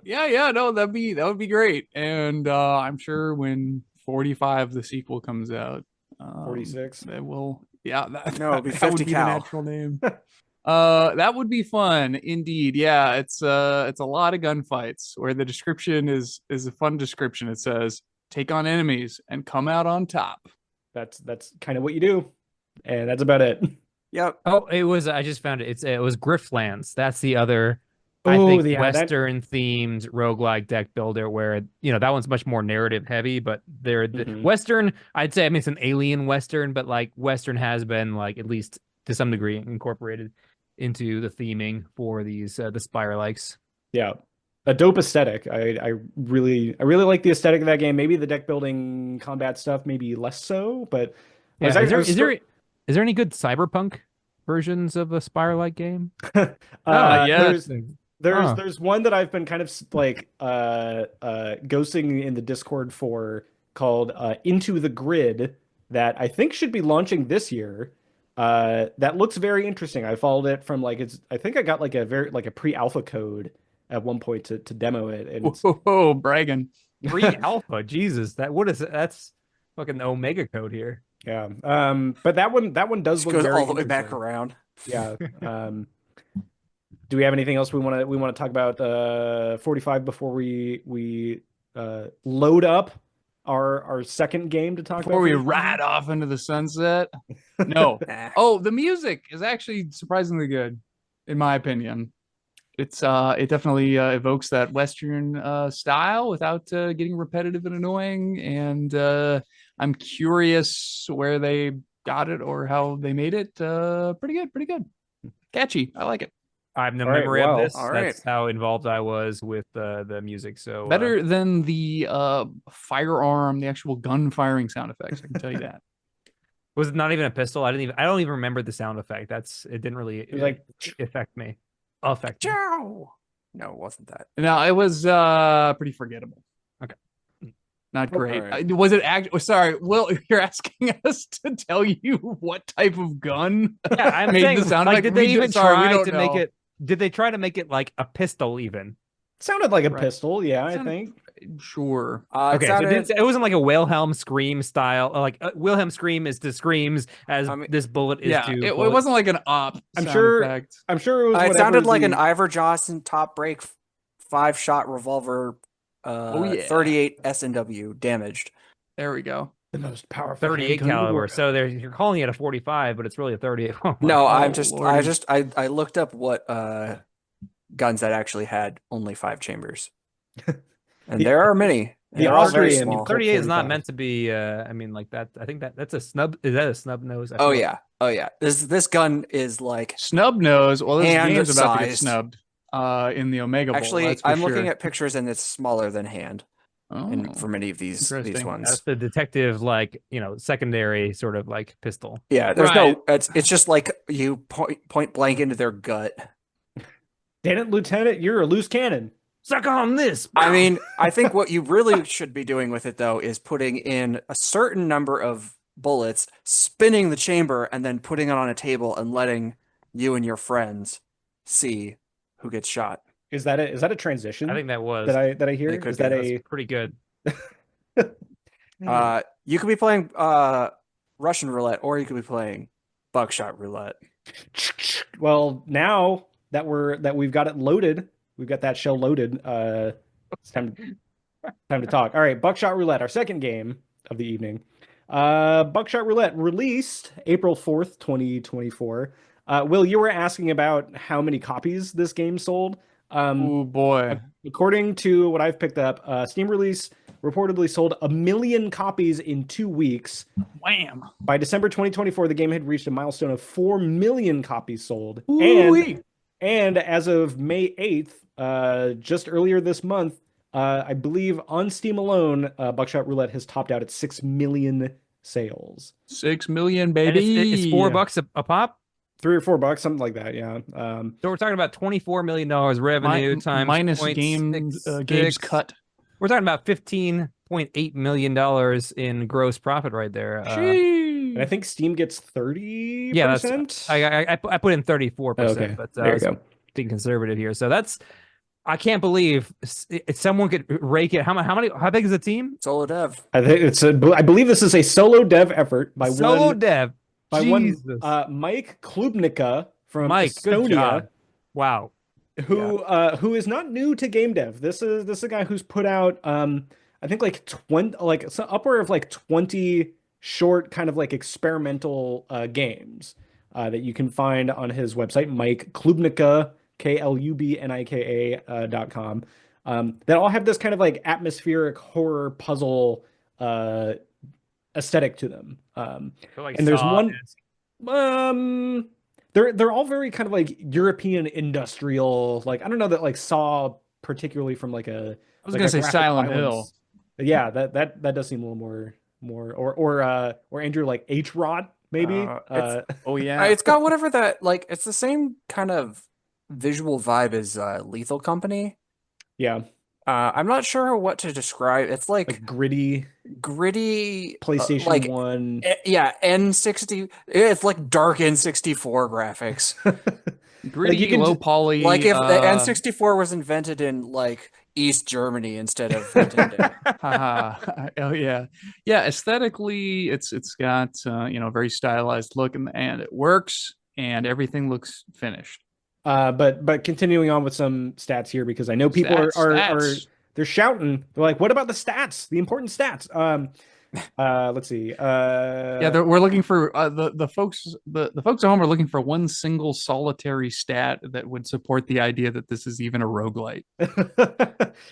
Yeah, no, that would be great. And I'm sure when 45 the sequel comes out, 46. it will. Yeah, No, it'll be that 50 would be the cal. natural name. That would be fun indeed. Yeah, it's a lot of gunfights where the description is a fun description. It says take on enemies and come out on top. That's kind of what you do, and that's about it. Yep. Oh, it was. I just found it. It was Griftlands. That's the other. I Oh, think yeah, that- Western themed roguelike deck builder where that one's much more narrative heavy, but they're the Mhm. Western. I'd say, I mean, it's an alien Western, but like Western has been like at least to some degree incorporated into the theming for these the Spire likes. Yeah, a dope aesthetic. I really like the aesthetic of that game. Maybe the deck building combat stuff, maybe less so. But I Yeah, was is actually- there I was is there is there any good cyberpunk versions of a Spire like game? there's Huh. there's one that I've been kind of like ghosting in the Discord for called Into the Grid that I think should be launching this year. That looks very interesting. I followed it from like I think I got like a pre-alpha code at one point to demo it, and it's, Whoa, bragging. Pre-alpha, Jesus, that's fucking the Omega code here. yeah. But that one does Just look goes very all the way back interesting. around. Yeah. Do we have anything else we want to talk about 45 before we load up our second game to talk Before about? we 45? ride off into the sunset. No. Nah. Oh, the music is actually surprisingly good, in my opinion. It's it definitely evokes that Western style without getting repetitive and annoying. And I'm curious where they got it or how they made it. Pretty good. Catchy. I like it. I have no All right, memory well, of this. all That's right. how involved I was with the music. So Better than the firearm, the actual gun firing sound effects. I can tell you that. was it not even a pistol? I don't even remember the sound effect. It didn't really It was like affect me. Ciao. No, it wasn't that. No, it was pretty forgettable. Okay. Not great. Alright. Was it actually? Sorry, Will, you're asking us to tell you what type of gun? Yeah, I'm made saying, the sound like, effect? did they We even sorry, we try don't to make know. it? Did they try to make it like a pistol even? sounded like a Right. pistol. Yeah, I Sounded- think. Sure. It Okay, so sounded, it wasn't like a Wilhelm scream style. Like Wilhelm scream is to screams as I mean, this bullet is Yeah, to. it bullets. wasn't like an op. I'm sound sure- effect. I'm sure it was. it whatever sounded like the- an Ivor Johnson top break 5-shot revolver. Yeah. 38 S&W damaged. There we go. the most powerful 38 handgun in the caliber. world. So you're calling it a 45, but it's really a 38. Oh my No, God. I looked up what guns that actually had only 5 chambers. And there are many. and the they're all very Austrian small. Colt 38 is not 45. meant to be. I mean, like that. I think that's a snub. Is that a snub nose? I Oh feel yeah. Oh yeah. This gun is like Snub nose. Well, this Hand game's about to get sized. snubbed. In the Omega Bowl. actually that's for I'm looking sure. at pictures and it's smaller than hand Oh. for many of these Interesting. ones. That's the detective, like, secondary sort of like pistol. Yeah, there's Right. no it's just like you point blank into their gut. Damn it, Lieutenant, you're a loose cannon. Suck on this. I mean, I think what you really should be doing with it though is putting in a certain number of bullets, spinning the chamber, and then putting it on a table and letting you and your friends see who gets shot. Is that a transition I think that was that I hear? It could Is be. that that's a pretty good. You could be playing Russian roulette, or you could be playing Buckshot Roulette. well, now that we've got it loaded, we've got that shell loaded. It's time to talk. All right, Buckshot Roulette, our second game of the evening. Buckshot Roulette released April 4th, 2024. Will, you were asking about how many copies this game sold. Oh boy. According to what I've picked up, Steam release reportedly sold 1 million copies in 2 weeks. Wham. By December 2024, the game had reached a milestone of 4 million copies sold. Ooh-wee. And as of May 8th, just earlier this month, I believe on Steam alone, Buckshot Roulette has topped out at 6 million sales. 6 million, And baby. it's $4 a pop. $3 or $4, something like that. Yeah. So we're talking about $24 million revenue times minus 0.66. games cut. We're talking about $15.8 million in gross profit right there. And I think Steam gets 30%. Yeah, that's I put in 34%, okay. but There you go. being conservative here. So that's I can't believe someone could rake it. How big is the team? Solo dev. I think I believe this is a solo dev effort by Solo one dev. by Jesus. one Mike Klubnica from Mike, good job. Estonia, Wow. who is not new to game dev. This is a guy who's put out I think like 20 upward of like 20 short kind of like experimental games that you can find on his website, Mike Klubnica, KLUBNIKA.com, that all have this kind of like atmospheric horror puzzle aesthetic to them. Like And there's one they're all very kind of like European industrial, like I don't know that like Saw particularly from like a I was like gonna a say graphic Silent violence. Hill. Yeah, that does seem a little more or Andrew like H-Rod maybe. Oh yeah. It's got whatever that like. It's the same kind of visual vibe as Lethal Company. Yeah, I'm not sure what to describe. It's like gritty gritty, PlayStation like 1. yeah, N60. It's like dark N64 graphics. Gritty, you can low just- poly. Like if the N64 was invented in like East Germany instead of Nintendo. Oh yeah, yeah. Aesthetically, it's got very stylized look, and it works, and everything looks finished. But continuing on with some stats here because I know people are Stats. they're shouting. They're like, "What about the stats? The important stats?" Let's see. Yeah, we're looking for the folks. The folks at home are looking for one single solitary stat that would support the idea that this is even a roguelite.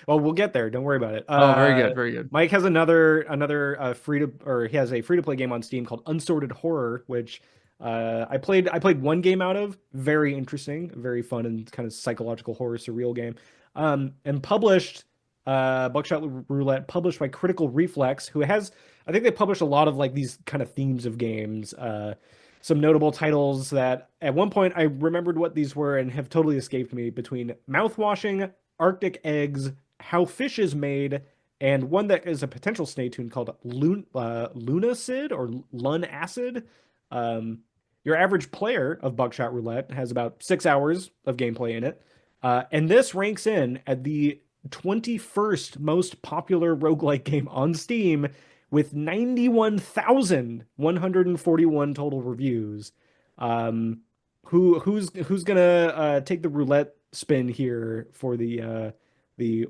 Well, we'll get there. Don't worry about it. Oh, very good, very good. Mike has another he has a free to play game on Steam called Unsorted Horror, which I played one game out of. Very interesting, very fun and kind of psychological horror surreal game. And published Buckshot Roulette, published by Critical Reflex, who has, I think they publish a lot of like these kind of themes of games. Some notable titles that at one point I remembered what these were and have totally escaped me, between Mouthwashing, Arctic Eggs, How Fish is Made, and one that is a potential snake tune called Lunacid or Lun Acid. Your average player of Buckshot Roulette has about 6 hours of gameplay in it. And this ranks in at the 21st most popular roguelike game on Steam with 91,141 total reviews. Who's gonna take the roulette spin here for the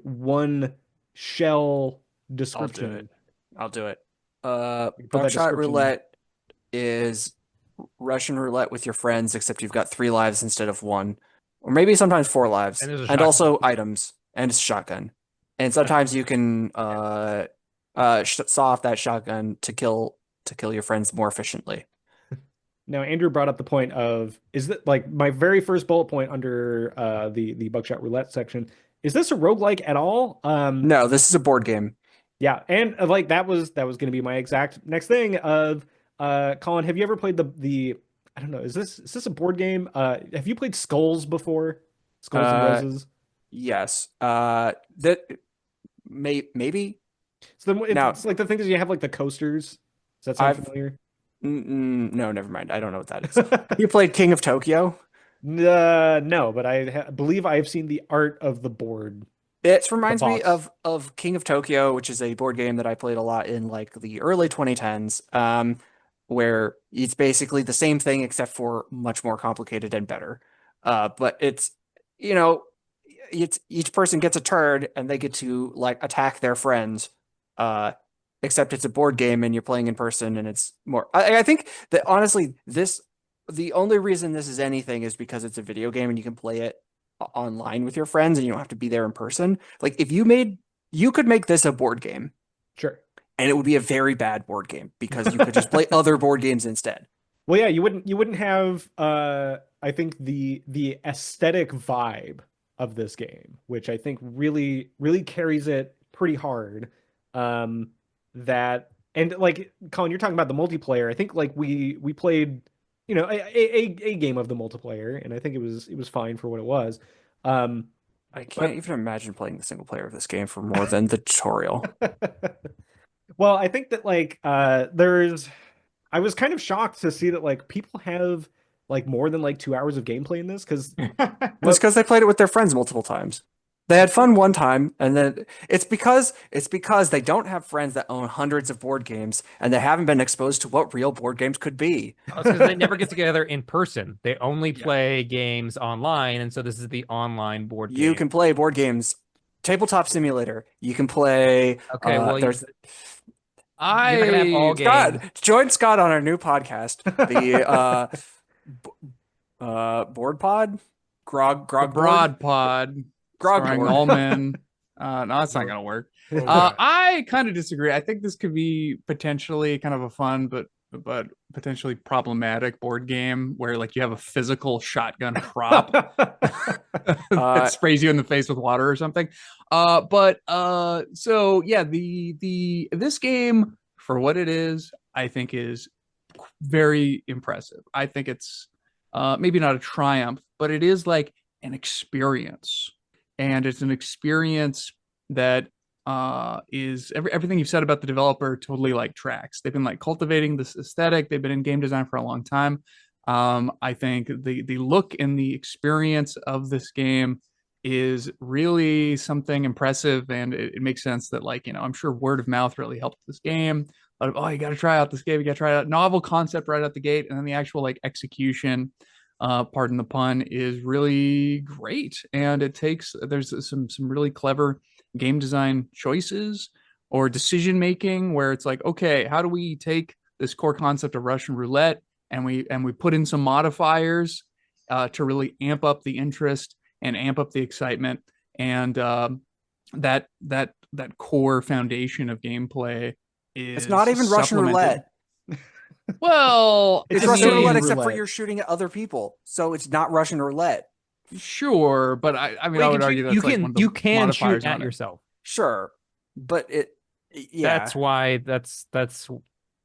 one shell description? I'll do it. Put that Buckshot description- Roulette is Russian roulette with your friends, except you've got 3 lives instead of 1, or maybe sometimes 4 lives, And there's a and shotgun. also items, and it's a shotgun, and sometimes you can saw off that shotgun to kill your friends more efficiently. Now, Andrew brought up the point of, is that like my very first bullet point under the Buckshot Roulette section? Is this a roguelike at all? No, this is a board game. Yeah, and like that was going to be my exact next thing. Of Colin, have you ever played the I don't know, is this a board game? Have you played Skulls before? Skulls and Roses. Yes. Maybe. So Now- it's like the thing that you have like the coasters. Does that sound I've- familiar? No, never mind. I don't know what that is. You played King of Tokyo? No, but I believe I've seen the art of the board. It reminds me box. of King of Tokyo, which is a board game that I played a lot in like the early 2010s, where it's basically the same thing except for much more complicated and better. But it's each person gets a turn and they get to like attack their friends. except it's a board game and you're playing in person, and it's more. I think that honestly, the only reason this is anything is because it's a video game and you can play it online with your friends and you don't have to be there in person. Like if you could make this a board game, Sure. and it would be a very bad board game because you could just play other board games instead. Well, yeah, you wouldn't have I think the aesthetic vibe of this game, which I think really carries it pretty hard. That and like Colin, you're talking about the multiplayer. I think like we played, a game of the multiplayer, and I think it was fine for what it was. Um, I can't even imagine playing the single player of this game for more than the tutorial. well, I think that like I was kind of shocked to see that like people have like more than like 2 hours of gameplay in this because It's because they played it with their friends multiple times. They had fun one time, and then it's because they don't have friends that own hundreds of board games, and they haven't been exposed to what real board games could be. That's because they never get together in person. They only play games online, and so this is the online board game. You can play board games, tabletop simulator. You can play. Okay, well, there's you're not gonna have all games. Scott. Join Scott on our new podcast, the Board Pod, Grog The Broad Pod, Grog starring Board. all men. No, that's not gonna work. I kind of disagree. I think this could be potentially kind of a fun, but potentially problematic board game where like you have a physical shotgun prop that sprays you in the face with water or something. So yeah, this game for what it is, I think is very impressive. I think it's maybe not a triumph, but it is like an experience, and it's an experience that is everything you've said about the developer totally like tracks. They've been like cultivating this aesthetic. They've been in game design for a long time. I think the look and the experience of this game is really something impressive, and it makes sense that like I'm sure word of mouth really helped this game. Oh, you got to try out this game. You got to try it out. Novel concept right out the gate, and then the actual like execution, pardon the pun, is really great. And there's some really clever game design choices or decision making where it's like, okay, how do we take this core concept of Russian roulette and we put in some modifiers to really amp up the interest and amp up the excitement, and that core foundation of gameplay is It's not even Russian roulette. Well, It's It's Russian Estonian roulette except for roulette. you're shooting at other people, so it's not Russian roulette. sure, but I mean, Well, I would argue that's you like can one of the you can modifiers shoot at on it. yourself. Sure, but yeah. That's why that's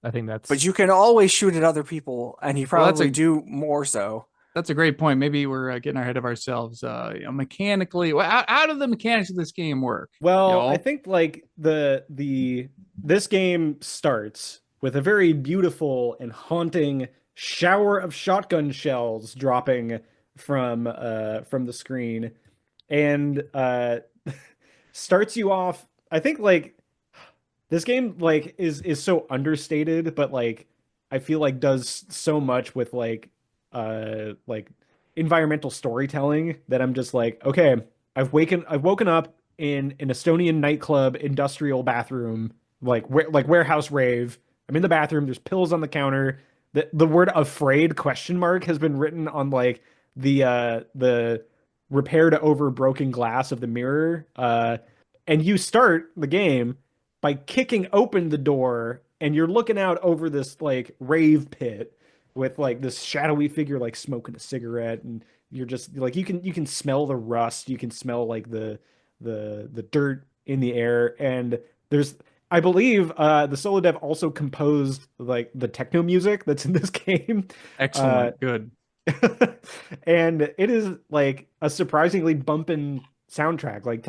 I think that's. But you can always shoot at other people, and you Well, that's probably a- do more so. That's a great point. Maybe we're getting ahead of ourselves. Mechanically, how do the mechanics of this game work? Well, y'all? I think like this game starts with a very beautiful and haunting shower of shotgun shells dropping from the screen, and starts you off. I think like this game like is so understated, but like I feel like does so much with like environmental storytelling that I'm just like, okay, I've woken up in an Estonian nightclub industrial bathroom, like warehouse rave. I'm in the bathroom, there's pills on the counter. The word afraid question mark has been written on like the repair to over broken glass of the mirror. And you start the game by kicking open the door and you're looking out over this like rave pit with like this shadowy figure like smoking a cigarette, and you're just like you can smell the rust, you can smell like the dirt in the air, and there's I believe the solo dev also composed like the techno music that's in this game. Excellent, good. And it is like a surprisingly bumpin' soundtrack. Like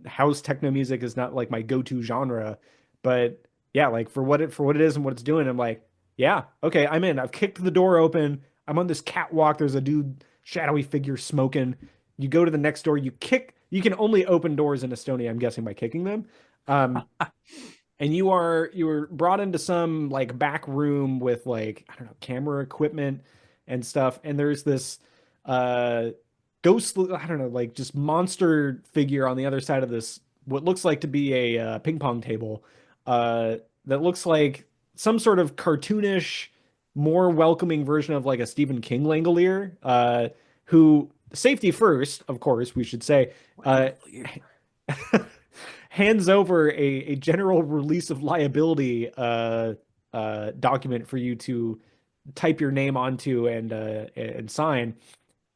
house techno music is not like my go-to genre, but yeah, like for what it is and what it's doing, I'm like, yeah, okay, I'm in. I've kicked the door open. I'm on this catwalk. There's a dude, shadowy figure smoking. You go to the next door. You can only open doors in Estonia, I'm guessing, by kicking them. And you were brought into some like back room with like, I don't know, camera equipment and stuff. And there's this ghost, I don't know, like just monster figure on the other side of this, what looks like to be a ping pong table. that looks like some sort of cartoonish, more welcoming version of like a Stephen King Langolier, who, safety first, of course, we should say, uh, hands over a general release of liability document for you to type your name onto and sign.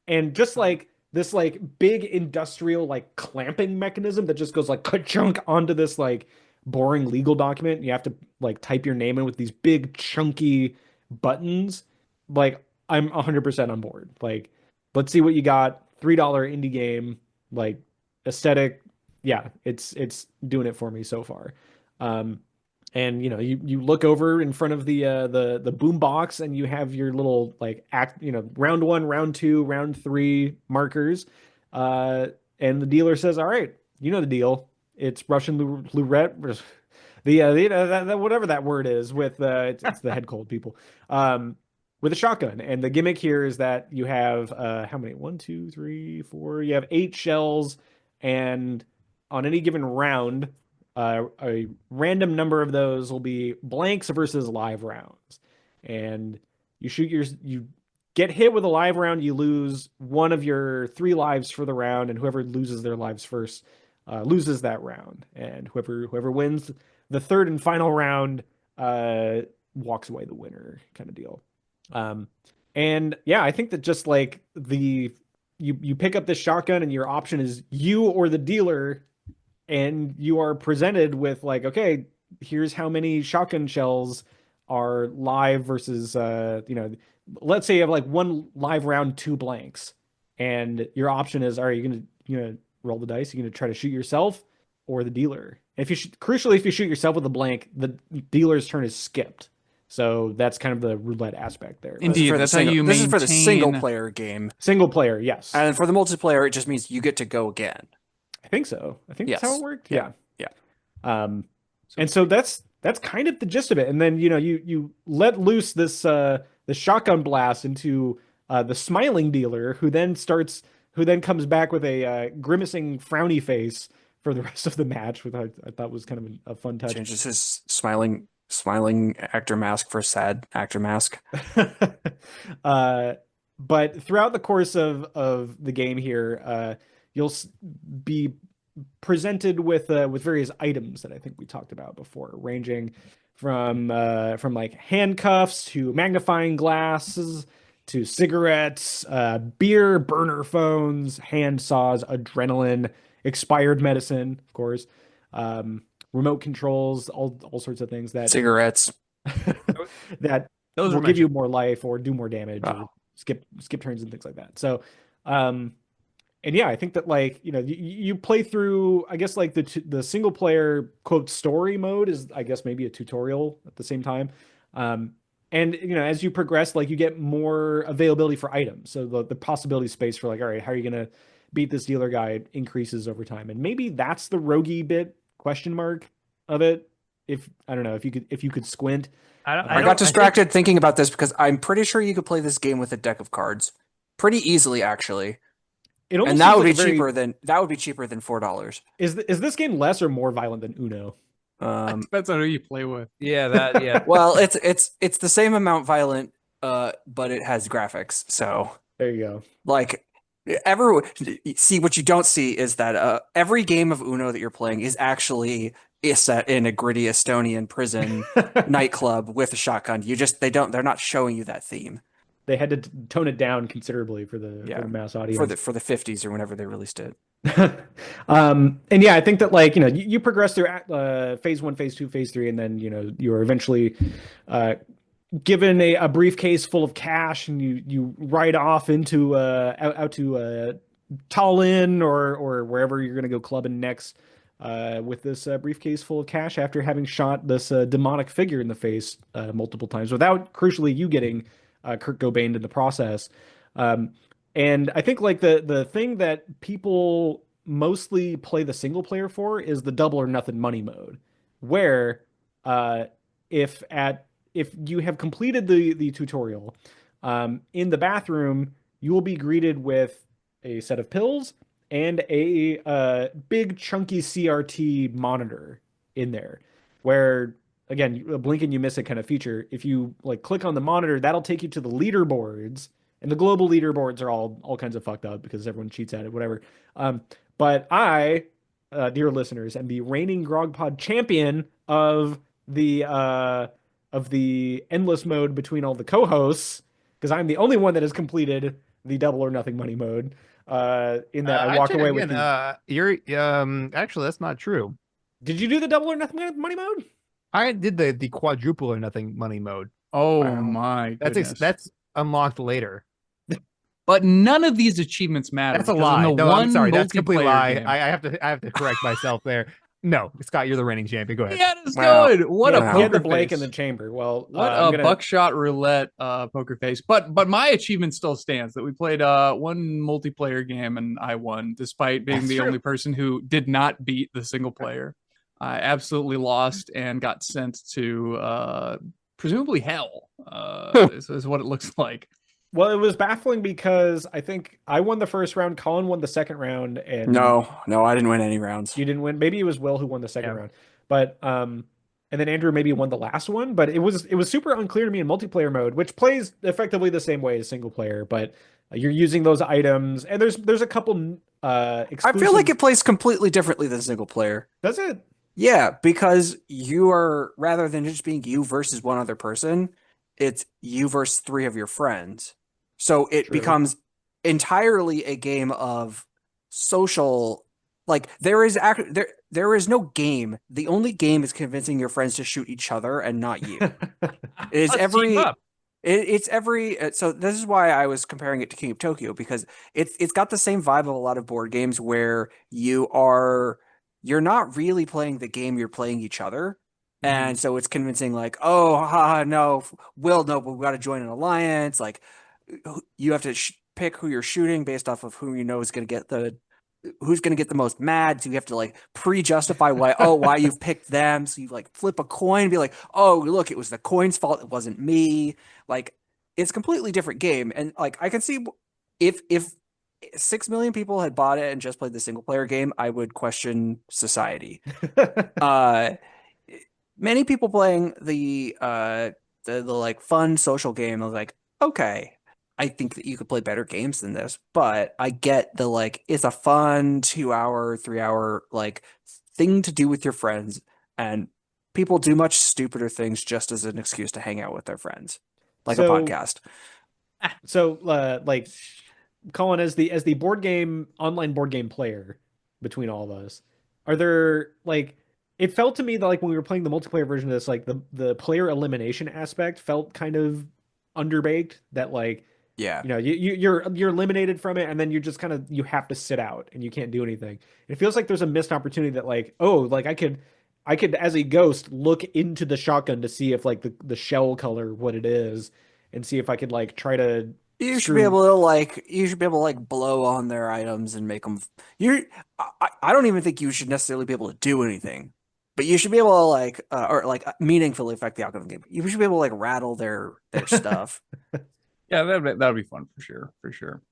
And just like this like big industrial like clamping mechanism that just goes like ka-chunk onto this like boring legal document. You have to like type your name in with these big chunky buttons. Like I'm 100% on board. Like let's see what you got. $3 indie game, like aesthetic. Yeah, it's doing it for me so far. Um, and you know, you look over in front of the boom box and you have your little like act, you know, round 1, round 2, round 3 markers. And the dealer says, "All right, you know the deal. It's Russian roulette." The whatever that word is with it's the head cold people. With a shotgun. And the gimmick here is that you have how many? 1, 2, 3, 4. You have 8 shells, and on any given round, a random number of those will be blanks versus live rounds. And you get hit with a live round, you lose one of your 3 lives for the round, and whoever loses their lives first loses that round. And whoever wins the third and final round walks away the winner, kind of deal. And yeah, I think that just like you pick up this shotgun and your option is you or the dealer, and you are presented with like, okay, here's how many shotgun shells are live versus you know, let's say you have like 1 live round, 2 blanks, and your option is, are you gonna roll the dice? You're gonna try to shoot yourself or the dealer. And if you crucially, if you shoot yourself with a blank, the dealer's turn is skipped. So that's kind of the roulette aspect there. Indeed, that's how you This is for the single maintain- player game. Single player, yes. And for the multiplayer, it just means you get to go again. I think so. I think that's how Yes. it worked. Yeah. And so that's kind of the gist of it. And then, you know, you let loose this the shotgun blast into the smiling dealer, who then comes back with a grimacing frowny face for the rest of the match, which I thought was kind of a fun touch. Changes his smiling actor mask for sad actor mask. But throughout the course of the game here, you'll be presented with various items that I think we talked about before, ranging from like handcuffs to magnifying glasses to cigarettes, beer, burner phones, hand saws, adrenaline, expired medicine, of course, remote controls, all sorts of things that Cigarettes. that Those will were give you mentioned. more life or do more damage or Oh. skip turns and things like that. So, and yeah, I think that like, you know, you play through, I guess like the single player quote story mode is, I guess, maybe a tutorial at the same time. And you know, as you progress, like you get more availability for items. So the possibility space for like, all right, how are you gonna beat this dealer guy increases over time. And maybe that's the roguey bit question mark of it. If I don't know, if you could squint. I got distracted thinking about this because I'm pretty sure you could play this game with a deck of cards pretty easily, actually. It almost And that seems would like be a very- cheaper than $4. Is this game less or more violent than Uno? Depends on who you play with. Yeah. Well, it's the same amount violent, but it has graphics. So There you go. like everyone see what you don't see is that every game of Uno that you're playing is set in a gritty Estonian prison nightclub with a shotgun. They're not showing you that theme. They had to tone it down considerably for the mass audience. for the 50s or whenever they released it. And yeah, I think that like, you know, you progress through phase 1, phase 2, phase 3, and then, you know, you are eventually given a briefcase full of cash, and you ride off into out to Tallinn or wherever you're gonna go clubbing next with this briefcase full of cash after having shot this demonic figure in the face multiple times without, crucially, you getting Kurt Cobain in the process. And I think like the thing that people mostly play the single player for is the double or nothing money mode, where if you have completed the tutorial in the bathroom, you will be greeted with a set of pills and a big chunky CRT monitor in there, where again, a blink and you miss it kind of feature. If you like click on the monitor, that'll take you to the leaderboards, and the global leaderboards are all kinds of fucked up because everyone cheats at it, whatever. But I, dear listeners, am the reigning Grogpod champion of the endless mode between all the co-hosts because I'm the only one that has completed the double or nothing money mode. In that I walk away with the. You're actually that's not true. Did you do the double or nothing money mode? I did the quadruple or nothing money mode. Oh Wow. my goodness. That's unlocked later. But none of these achievements matter. That's a because in lie. the No, I'm one sorry. That's a complete multiplayer lie. game- I have to correct myself there. No, Scott, you're the reigning champion. Go ahead. Yeah, it's Wow. good. What a Wow. He had poker the Blake face. in the chamber. Well, What I'm a gonna... Buckshot Roulette poker face. But my achievement still stands that we played one multiplayer game and I won, despite being That's the true. only person who did not beat the single player. I absolutely lost and got sent to presumably hell, is what it looks like. Well, it was baffling because I think I won the first round, Colin won the second round, and No, I didn't win any rounds. you didn't win. Maybe it was Will who won the second round, but and then Andrew maybe won the last one. But it was super unclear to me in multiplayer mode, which plays effectively the same way as single player, but you're using those items, and there's a couple I exclusive... feel like it plays completely differently than single player. Does it? Yeah, because you are, rather than just being you versus one other person, it's you versus three of your friends. So it True. becomes entirely a game of social. Like there is no game. The only game is convincing your friends to shoot each other and not you. It is Let's every. team up. It's every. So this is why I was comparing it to King of Tokyo, because it's got the same vibe of a lot of board games where you're not really playing the game, you're playing each other. And so it's convincing, like, oh, no, Will, no, but we got to join an alliance. Like, you have to pick who you're shooting based off of who you know is going to get who's going to get the most mad. So you have to like pre-justify why you've picked them. So you like flip a coin and be like, oh, look, it was the coin's fault. It wasn't me. Like, it's a completely different game. And like, I can see if 6 million people had bought it and just played the single player game, I would question society. Many people playing the like fun social game, I was like, okay, I think that you could play better games than this, but I get the like, it's a fun 2-hour, 3-hour like thing to do with your friends, and people do much stupider things just as an excuse to hang out with their friends, like a podcast. So, like, Colin, as the online board game player between all of us, are there like? It felt to me that like when we were playing the multiplayer version of this, like the player elimination aspect felt kind of underbaked. That like, Yeah, you know, you're eliminated from it, and then you're just kind of, you have to sit out and you can't do anything. It feels like there's a missed opportunity that like, oh, like I could as a ghost look into the shotgun to see if like the shell color what it is, and see if I could like try to. you should be able to like blow on their items and make them. I don't even think you should necessarily be able to do anything, but you should be able to like or like meaningfully affect the outcome of the game. You should be able to like rattle their stuff. Yeah, that'd be fun for sure.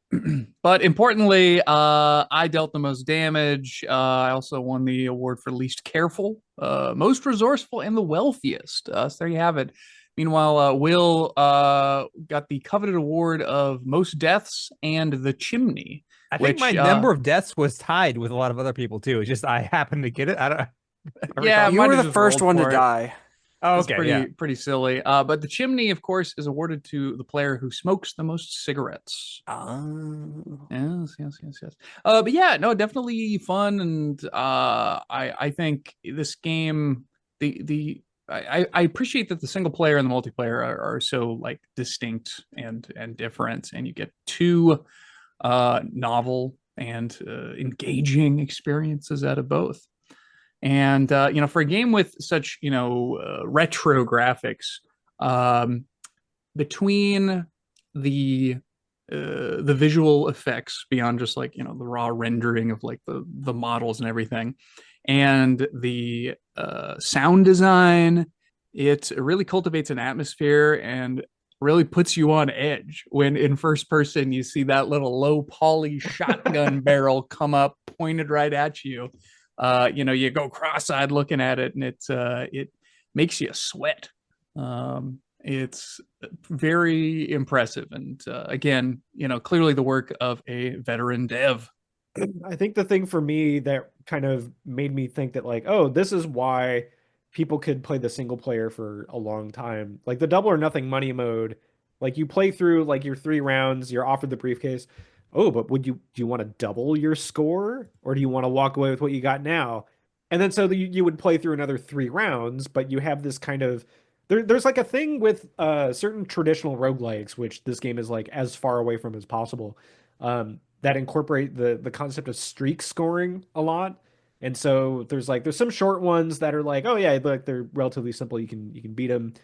But importantly, I dealt the most damage. I also won the award for least careful, most resourceful, and the wealthiest. So there you have it. Meanwhile, Will got the coveted award of most deaths and the chimney. I think my number of deaths was tied with a lot of other people too. It's just I happened to get it. I don't. Yeah, You might were have the just first rolled one to for it. die. Oh, It's okay, pretty silly. But the chimney, of course, is awarded to the player who smokes the most cigarettes. Oh. Yes. But yeah, no, definitely fun, and I think this game, I appreciate that the single player and the multiplayer are so like distinct and different, and you get two novel and engaging experiences out of both. And for a game with such retro graphics, between the visual effects beyond just like the raw rendering of like the models and everything, and the sound design, it really cultivates an atmosphere and really puts you on edge when in first person you see that little low poly shotgun barrel come up pointed right at you. You go cross-eyed looking at it, and it makes you sweat. It's very impressive, and again, clearly the work of a veteran dev. I think the thing for me that kind of made me think that like, oh, this is why people could play the single player for a long time. Like the double or nothing money mode, like you play through like your 3 rounds, you're offered the briefcase. Oh, but do you want to double your score or do you want to walk away with what you got now? And then so you would play through another 3 rounds, but you have this kind of there's like a thing with certain traditional roguelikes, which this game is like as far away from as possible. That incorporate the concept of streak scoring a lot. And so there's some short ones that are like, oh yeah, like they're relatively simple. You can beat them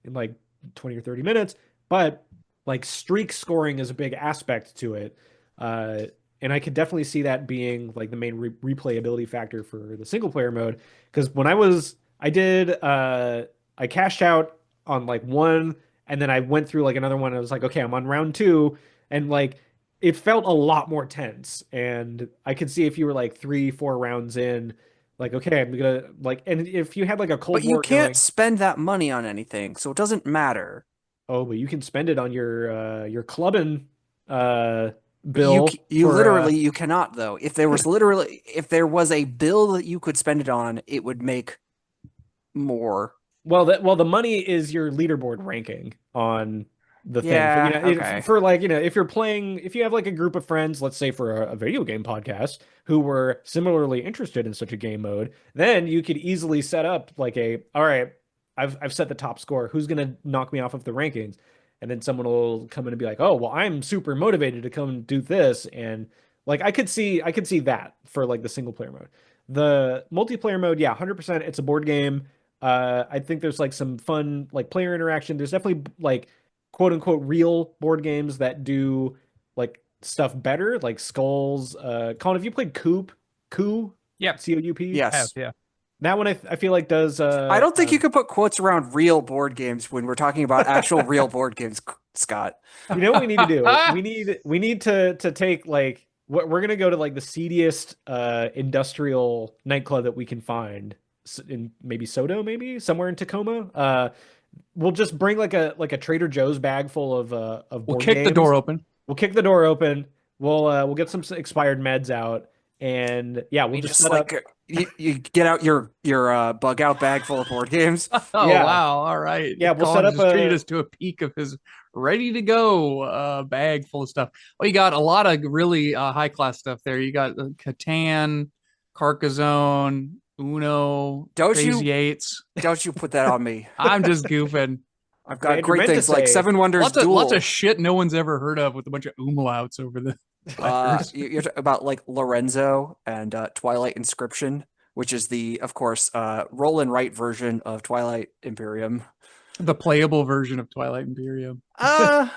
in like 20 or 30 minutes, but like streak scoring is a big aspect to it. Uh, and I could definitely see that being like the main replayability factor for the single player mode. Because when I cashed out on like one, and then I went through like another one. I was like, okay, I'm on round two, and like it felt a lot more tense. And I could see if you were like 3, 4 rounds in, like, okay, I'm gonna like, and if you had like a But Cold you War can't going, spend that money on anything, so it doesn't matter. oh, but you can spend it on your clubbing uh You bill you for literally you cannot though. If there was a bill that you could spend it on, it would make more. well, the money is your leaderboard ranking on the thing for Yeah, okay. for like if you're playing, if you have like a group of friends, let's say for a video game podcast who were similarly interested in such a game mode, then you could easily set up like all right, I've set the top score, who's gonna knock me off of the rankings, and then someone will come in and be like, oh well, I'm super motivated to come do this, and like I could see that for like the single player mode. The multiplayer mode, yeah, 100%, it's a board game. I think there's like some fun like player interaction. There's definitely like quote unquote real board games that do like stuff better, like Skulls. Colin, have you played Coup, Yep. COUP? Have, Yes. yeah. That one I feel like does I don't think you could put quotes around real board games when we're talking about actual real board games, Scott. you know what we need to do? We need to take like we're gonna go to like the seediest industrial nightclub that we can find in maybe Soto, maybe somewhere in Tacoma. We'll just bring like a Trader Joe's bag full of We'll board kick the games. door open. We'll kick the door open. We'll get some expired meds out, and yeah, we'll You just just set up. like you get out your bug out bag full of board games. Oh Yeah, wow! All right, yeah, we'll set Collins up just treated a. us to a peek of his ready to go bag full of stuff. Well, you got a lot of really high class stuff there. You got Catan, Carcassonne, Uno, Don't Crazy you Eights. don't you put that on me. I'm just goofing. I've Man, got you're great meant to things like say Seven Wonders Lots Duel. of shit no one's ever heard of with a bunch of umlauts over the letters. You're talking about like Lorenzo and Twilight Inscription, which is of course, roll and write version of Twilight Imperium. The playable version of Twilight Imperium. Uh,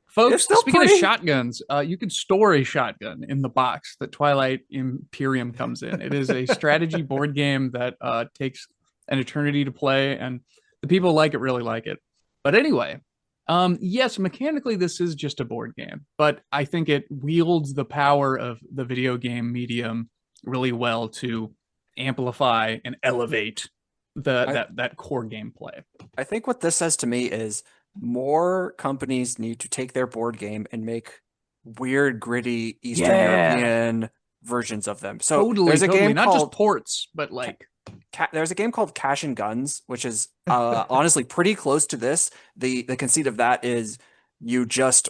Folks, still speaking of pretty. shotguns, you can store a shotgun in the box that Twilight Imperium comes in. It is a strategy board game that takes an eternity to play, and the people like it really like it. But anyway, yes, mechanically this is just a board game, but I think it wields the power of the video game medium really well to amplify and elevate that core gameplay. I think what this says to me is more companies need to take their board game and make weird, gritty Eastern European versions of them. So there's a game not called just ports, but like there's a game called Cash and Guns, which is honestly pretty close to this. The conceit of that is you just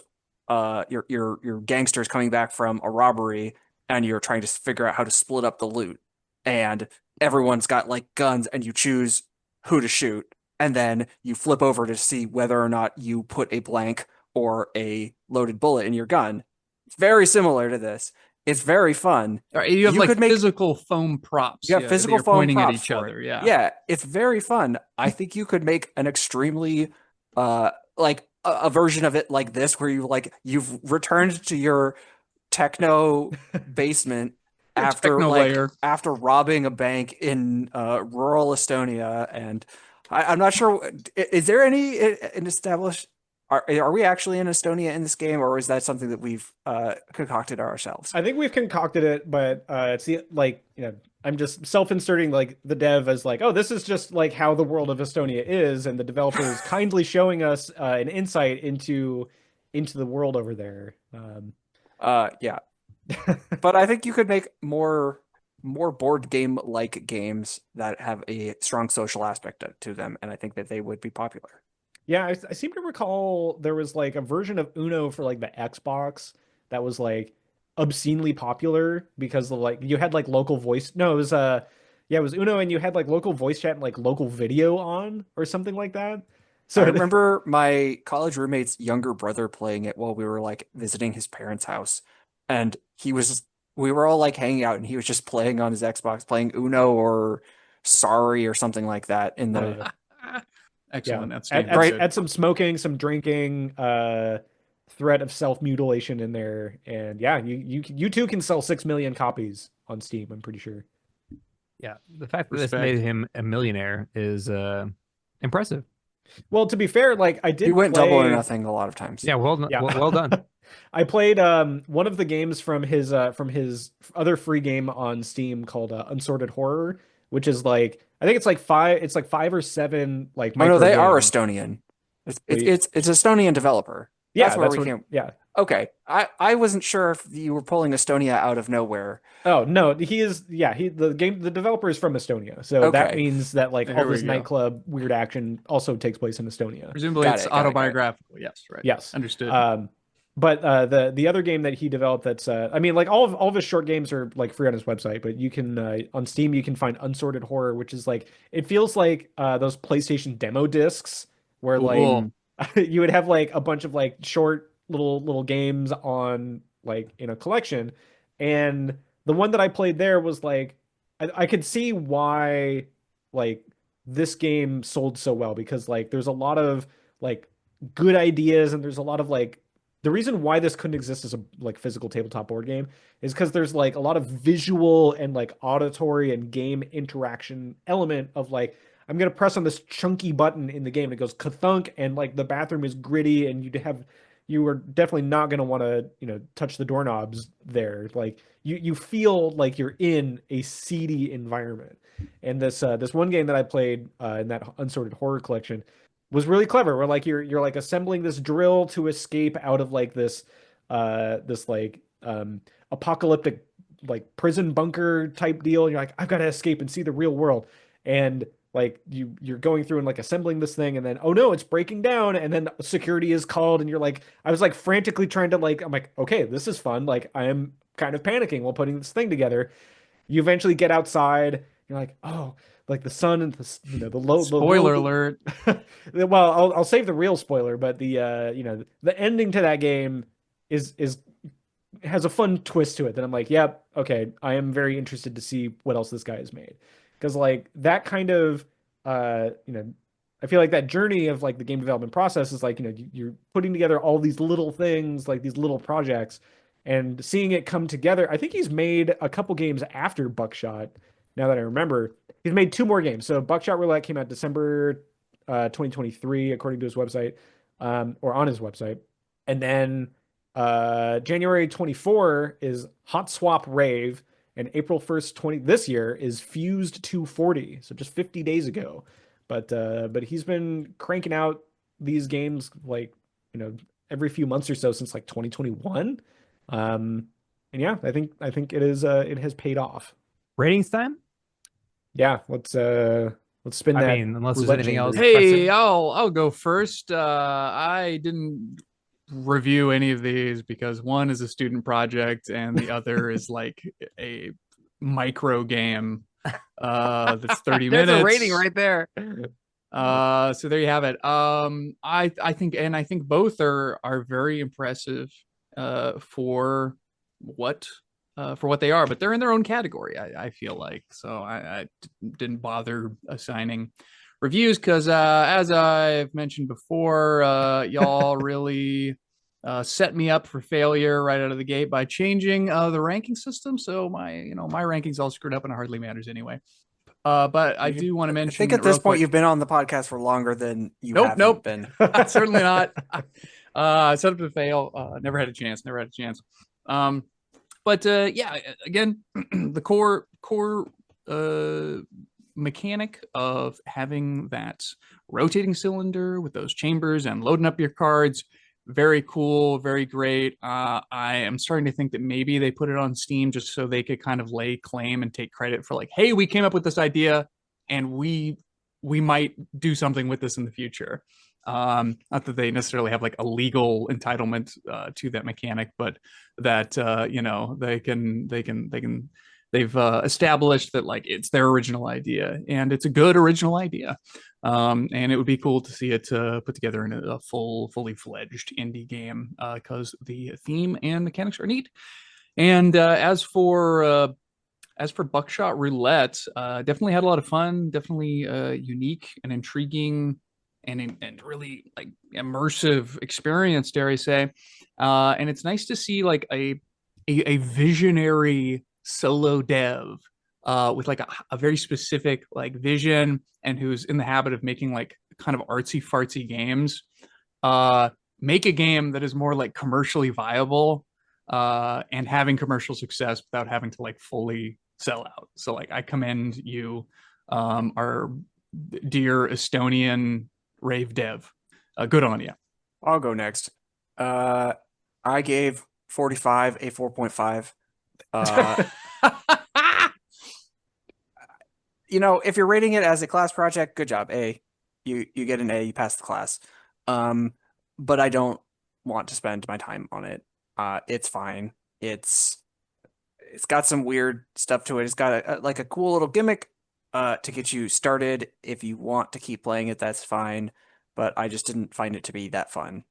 your gangsters coming back from a robbery and you're trying to figure out how to split up the loot. And everyone's got like guns and you choose who to shoot. And then you flip over to see whether or not you put a blank or a loaded bullet in your gun. It's very similar to this. It's very fun. you have like could make physical foam props. you have that physical you're foam pointing at props each for other. it. Yeah. Yeah, it's very fun. I think you could make an extremely like a version of it like this where you've returned to your techno basement after robbing a bank in rural Estonia, and I'm not sure. Is there an established? Are we actually in Estonia in this game, or is that something that we've concocted ourselves? I think we've concocted it, but it's like I'm just self-inserting like the dev as like, oh, this is just like how the world of Estonia is, and the developer is kindly showing us an insight into the world over there. Yeah. But I think you could make more board game like games that have a strong social aspect to them, and I think that they would be popular. Yeah, I seem to recall there was like a version of Uno for like the Xbox that was like obscenely popular because of like you had like local voice. No, it was yeah, it was Uno and you had like local voice chat and like local video on or something like that. I So remember my college roommate's younger brother playing it while we were like visiting his parents' house, and we were all like hanging out, and he was just playing on his Xbox, playing Uno or Sorry or something like that in the yeah, Excellent. That's add, damn add, good. add some smoking, some drinking, threat of self-mutilation in there, and yeah, you too can sell 6 million copies on Steam, I'm pretty sure. Yeah, the fact that this Respect. made him a millionaire is impressive. Well, to be fair, like I he did went double or play. nothing a lot of times. Yeah, Yeah. well done. I played one of the games from his other free game on Steam called Unsorted Horror, which is like I think it's like 5 or 7 like Oh no, micro they are games. Estonian. It's it's Wait, it's, it's Estonian developer. That's yeah, where that's we what came. yeah. Okay, I wasn't sure if you were pulling Estonia out of nowhere. Oh no, he is yeah, the developer is from Estonia. So that Okay, means that like all Here we this go. nightclub weird action also takes place in Estonia. Presumably got it's it, got it, got it. autobiographical. Yes, right. Yes. Understood. But the other game that he developed that's I mean like all of his short games are like free on his website, but you can on Steam you can find Unsorted Horror, which is like it feels like those PlayStation demo discs where like Cool. Mm. you would have like a bunch of like short little games on like in a collection, and the one that I played there was like I could see why like this game sold so well because like there's a lot of like good ideas and there's a lot of like the reason why this couldn't exist as a like physical tabletop board game is because there's like a lot of visual and like auditory and game interaction element of like I'm gonna press on this chunky button in the game and it goes kathunk and like the bathroom is gritty and you are definitely not gonna want to touch the doorknobs there like you feel like you're in a seedy environment and this one game that I played in that Unsorted Horror collection was really clever where like you're like assembling this drill to escape out of like this like apocalyptic like prison bunker type deal and you're like I've got to escape and see the real world and like you're going through and like assembling this thing and then oh no it's breaking down and then security is called and you're like I was like frantically trying to like I'm like okay this is fun like I am kind of panicking while putting this thing together. You eventually get outside. You're like, oh, like the sun and the Spoiler alert. well, I'll save the real spoiler, but the ending to that game is has a fun twist to it. That I'm like, yep, okay, I am very interested to see what else this guy has made, because like that kind of uh you know. I feel like that journey of like the game development process is like, you're putting together all these little things, like these little projects, and seeing it come together. I think he's made a couple games after Buckshot. Now that I remember, he's made 2 more games. So Buckshot Roulette came out December 2023, according to his website, or on his website, and then January 24 is Hot Swap Rave, and April 1st, 20 this year is Fused 240. So just 50 days ago, but he's been cranking out these games like every few months or so since like 2021. And yeah, I think it has paid off. Ratings time? Yeah, let's spin I that mean, unless there's roulette anything chamber. else. Hey, pressing. I'll go first. I didn't review any of these because one is a student project and the other is like a micro game that's 30 There's minutes. a rating right there. So there you have it. I think both are very impressive for what they are, but they're in their own category. I feel like so I didn't bother assigning reviews because as I've mentioned before, y'all really set me up for failure right out of the gate by changing the ranking system. So my rankings all screwed up and it hardly matters anyway. But I do want to I mention think at this real point quick. you've been on the podcast for longer than you Nope, haven't nope. been. Certainly not. Set up to fail. Never had a chance. Never had a chance. But yeah, again, the core mechanic of having that rotating cylinder with those chambers and loading up your cards. Very cool, very great. I am starting to think that maybe they put it on Steam just so they could kind of lay claim and take credit for like, hey, we came up with this idea and we might do something with this in the future. Not that they necessarily have like a legal entitlement to that mechanic, but that they've established that like it's their original idea and it's a good original idea. And it would be cool to see it put together in a fully fledged indie game because the theme and mechanics are neat. And as for Buckshot Roulette, definitely had a lot of fun. Definitely unique and intriguing and really like immersive experience, dare I say. And it's nice to see like a visionary solo dev with like a very specific like vision and who's in the habit of making like kind of artsy fartsy games make a game that is more like commercially viable and having commercial success without having to like fully sell out. So like I commend you, our dear Estonian rave dev. Good on you. I'll go next. I gave 45 a 4.5. If you're rating it as a class project, good job. A, you get an A, you pass the class. But I don't want to spend my time on it. It's fine. It's got some weird stuff to it. It's got like a cool little gimmick to get you started. If you want to keep playing it, that's fine. But I just didn't find it to be that fun.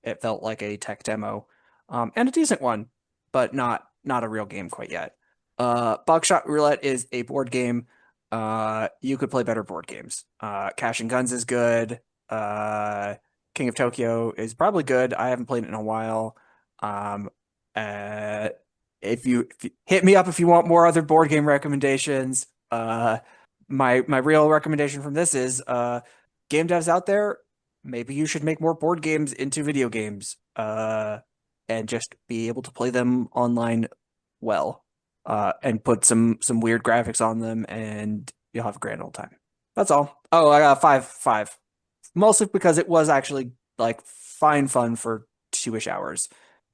It felt like a tech demo, and a decent one, but not a real game quite yet. Buckshot Roulette is a board game. You could play better board games. Cash and Guns is good. King of Tokyo is probably good. I haven't played it in a while. If you hit me up if you want more other board game recommendations. My real recommendation from this is game devs out there, maybe you should make more board games into video games and just be able to play them online well and put some weird graphics on them and you'll have a grand old time. That's all. Oh, I got 5. Mostly because it was actually like fine fun for 2-ish hours.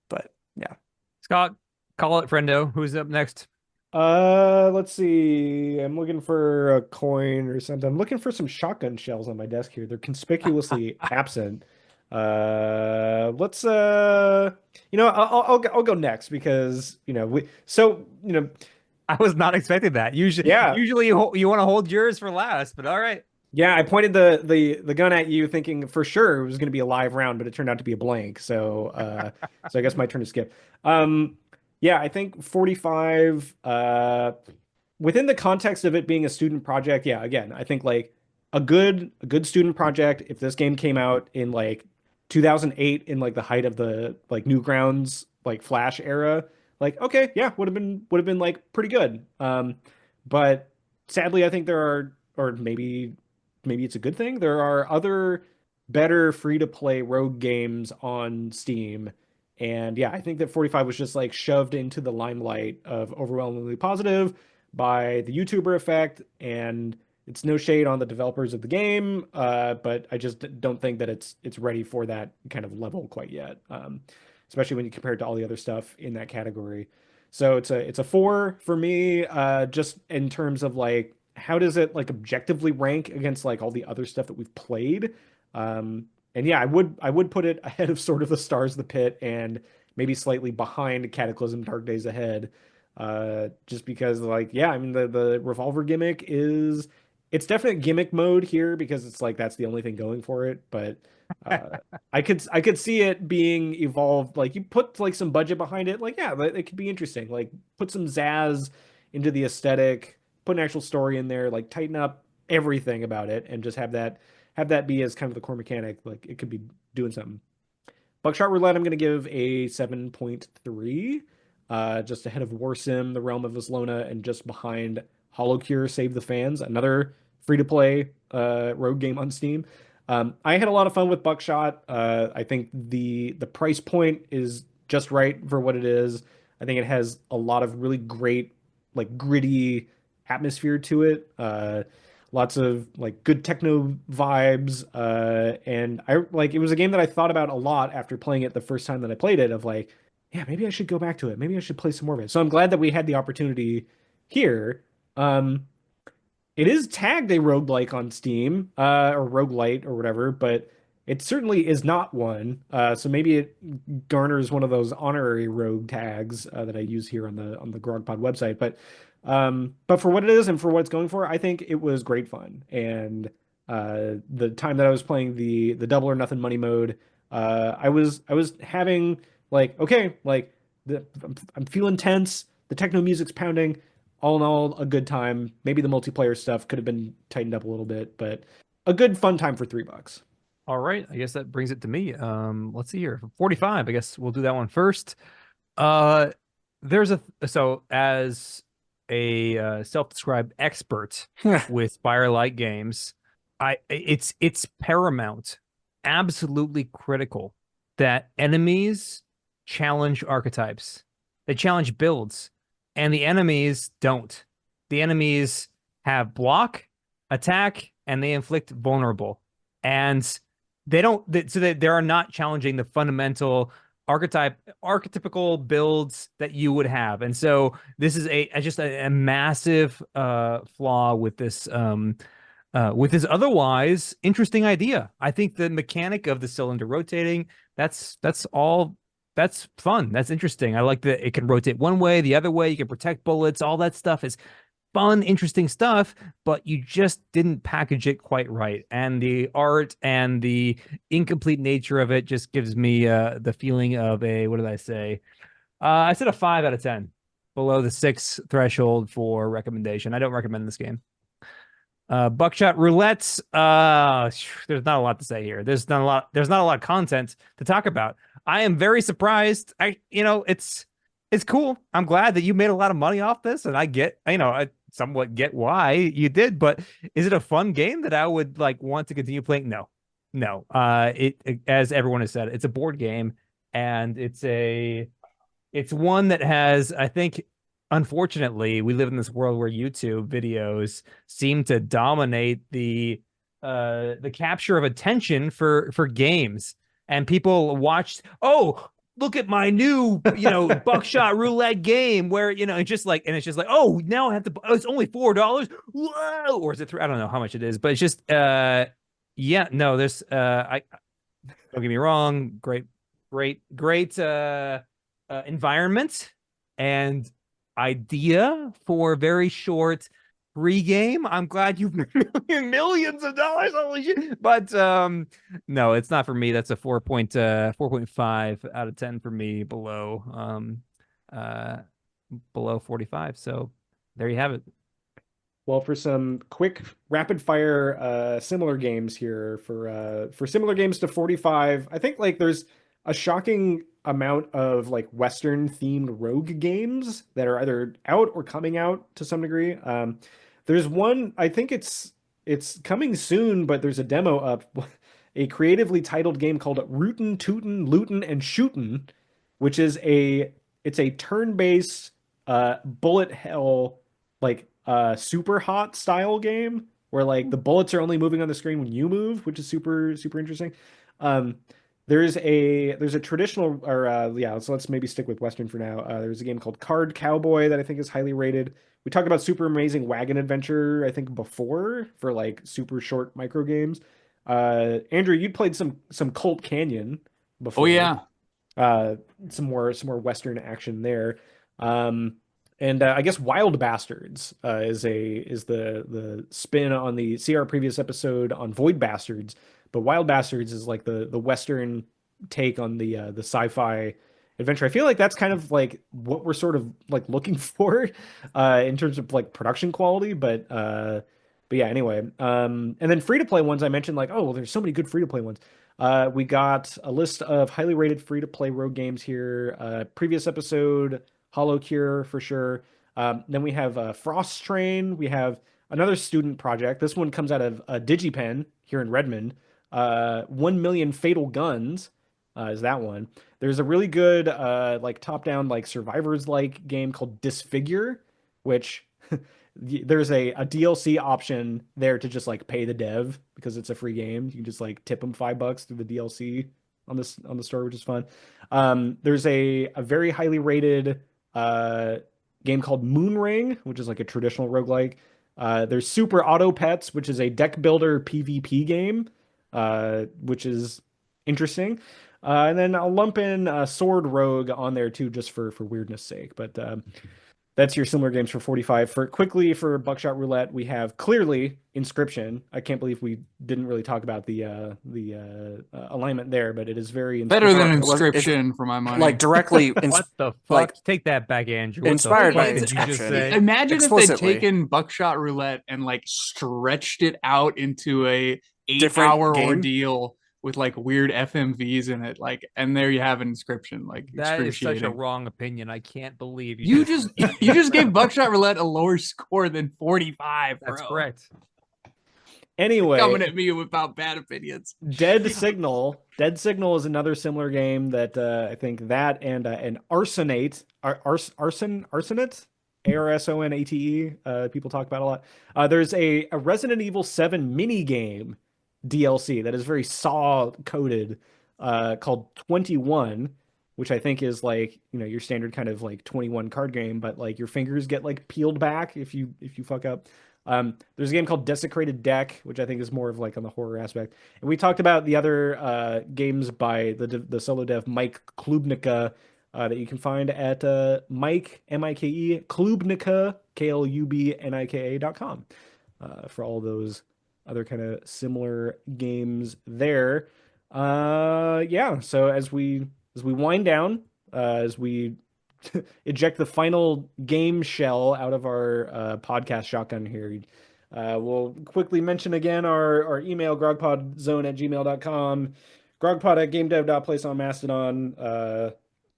But yeah. Scott, call it, friendo. Who's up next? Let's see. I'm looking for a coin or something. I'm looking for some shotgun shells on my desk here. They're conspicuously absent. Let's I'll go next because I was not expecting that. Usually, Yeah. usually you want to hold yours for last, but all right. Yeah, I pointed the gun at you thinking for sure it was going to be a live round, but it turned out to be a blank. So so I guess my turn to skip. Yeah, I think 45 within the context of it being a student project. Yeah, again, I think like a good student project if this game came out in like 2008 in like the height of the like Newgrounds like Flash era, like okay, yeah, would have been like pretty good. But sadly I think there are, or maybe it's a good thing, there are other better free to play rogue games on Steam. And yeah, I think that 45 was just like shoved into the limelight of overwhelmingly positive by the YouTuber effect. And it's no shade on the developers of the game, but I just don't think that it's ready for that kind of level quite yet, especially when you compare it to all the other stuff in that category. So it's a 4 for me, just in terms of like how does it like objectively rank against like all the other stuff that we've played. And yeah, I would put it ahead of Sword of the Stars, The Pit, and maybe slightly behind Cataclysm Dark Days Ahead. Just because like, yeah, I mean the revolver gimmick is, it's definite gimmick mode here because it's like that's the only thing going for it. But I could see it being evolved. Like you put like some budget behind it, like yeah, it could be interesting. Like put some zazz into the aesthetic, put an actual story in there, like tighten up everything about it, and just have that be as kind of the core mechanic. Like it could be doing something. Buckshot Roulette, I'm going to give a 7.3, just ahead of War Sim, The Realm of Islona, and just behind HoloCure Save the Fans, another free-to-play rogue game on Steam. I had a lot of fun with Buckshot. I think the price point is just right for what it is. I think it has a lot of really great, like gritty atmosphere to it. Lots of like good techno vibes. And I like it was a game that I thought about a lot after playing it the first time that I played it, of like, yeah, maybe I should go back to it. Maybe I should play some more of it. So I'm glad that we had the opportunity here. It is tagged a roguelike on Steam, or roguelite or whatever, but it certainly is not one. So maybe it garners one of those honorary rogue tags that I use here on the GrogPod website. But for what it is and for what it's going for, I think it was great fun. And the time that I was playing the double or nothing money mode, I was having like, okay, like I'm feeling tense. The techno music's pounding. All in all, a good time. Maybe the multiplayer stuff could have been tightened up a little bit, but a good fun time for $3. All right, I guess that brings it to me. Let's see here. For 45, I guess we'll do that one first. Uh, there's so as a self-described expert with Firelight games, it's paramount, absolutely critical that enemies challenge archetypes. They challenge builds, and the enemies don't. The enemies have block, attack, and they inflict vulnerable. And they don't, they are not challenging the fundamental archetypical builds that you would have. And so this is just a massive flaw with this otherwise interesting idea. I think the mechanic of the cylinder rotating, that's fun. That's interesting. I like that it can rotate one way, the other way. You can protect bullets. All that stuff is fun, interesting stuff, but you just didn't package it quite right. And the art and the incomplete nature of it just gives me the feeling of what did I say? I said a 5 out of 10, below the 6 threshold for recommendation. I don't recommend this game. Buckshot Roulette. There's not a lot to say here. There's not a lot of content to talk about. I am very surprised. It's cool. I'm glad that you made a lot of money off this, and I somewhat get why you did, but is it a fun game that I would like want to continue playing? No. As everyone has said, it's a board game, and it's one that has, I think, unfortunately, we live in this world where YouTube videos seem to dominate the capture of attention for games, and people watch, oh, look at my new, Buckshot Roulette game where, it's just like, oh, now I have to, it's only $4. Whoa. Or is it I don't know how much it is, but it's just, yeah, no, there's, don't get me wrong. Great environment and idea for a very short free game. I'm glad you've made millions of dollars. Holy shit. But no, it's not for me. That's a 4.5 out of 10 for me, below 45. So there you have it. Well, for some quick rapid fire similar games here, for similar games to 45, I think like there's a shocking amount of like Western themed rogue games that are either out or coming out to some degree. There's one, I think it's coming soon, but there's a demo up, a creatively titled game called Rootin' Tootin' Lootin' and Shootin', which is it's a turn-based bullet hell like super hot style game where like the bullets are only moving on the screen when you move, which is super super interesting. There's a traditional, or yeah, so let's maybe stick with Western for now. There's a game called Card Cowboy that I think is highly rated. We talked about Super Amazing Wagon Adventure, I think, before, for like super short micro games. Andrew, you'd played some Colt Canyon before. Oh yeah. Some more Western action there. And I guess Wild Bastards is the spin on see our previous episode on Void Bastards. But Wild Bastards is like the Western take on the sci-fi adventure. I feel like that's kind of like what we're sort of like looking for in terms of like production quality. But yeah, anyway. And then free-to-play ones I mentioned, like, oh, well, there's so many good free-to-play ones. We got a list of highly rated free-to-play rogue games here. Previous episode, Hollow Cure for sure. Then we have Frost Train. We have another student project. This one comes out of DigiPen here in Redmond. 1 Million Fatal Guns is that one. There's a really good like top-down like survivors like game called Disfigure, which there's a DLC option there to just like pay the dev because it's a free game. You can just like tip them $5 through the DLC on the store, which is fun. There's a very highly rated game called Moonring, which is like a traditional roguelike. There's Super Auto Pets, which is a deck builder PvP game, which is interesting. And then I'll lump in Sword Rogue on there too, just for weirdness sake. But that's your similar games for 45. For Buckshot Roulette, we have clearly Inscription. I can't believe we didn't really talk about the alignment there, but it is very better than Inscription for my money. Like directly. What the fuck? Like, take that back, Andrew. What inspired by did you just Inscription. say? Imagine if Explicitly. they'd taken Buckshot Roulette and like stretched it out into a Different 8-hour game? ordeal with like weird FMVs in it, like, and there you have an Inscription. Like, That is such a excruciating. wrong opinion. I can't believe You just gave Buckshot Roulette a lower score than 45. That's bro. correct. Anyway, Coming at me about bad opinions. Dead Signal. Dead Signal is another similar game that I think that and Arsenate, Arsenate, Arsonate, people talk about a lot. There's a Resident Evil 7 mini game DLC that is very Saw coded, called 21, which I think is like, your standard kind of like 21 card game, but like your fingers get like peeled back if you fuck up. There's a game called Desecrated Deck, which I think is more of like on the horror aspect. And we talked about the other games by the solo dev Mike Klubnica, that you can find at Mike Mike Klubnica KLUBNIKA.com for all those other kind of similar games there. Yeah. So as we wind down, as we eject the final game shell out of our podcast shotgun here, we'll quickly mention again our email, grogpodzone@gmail.com, grogpod@gamedev.place on Mastodon,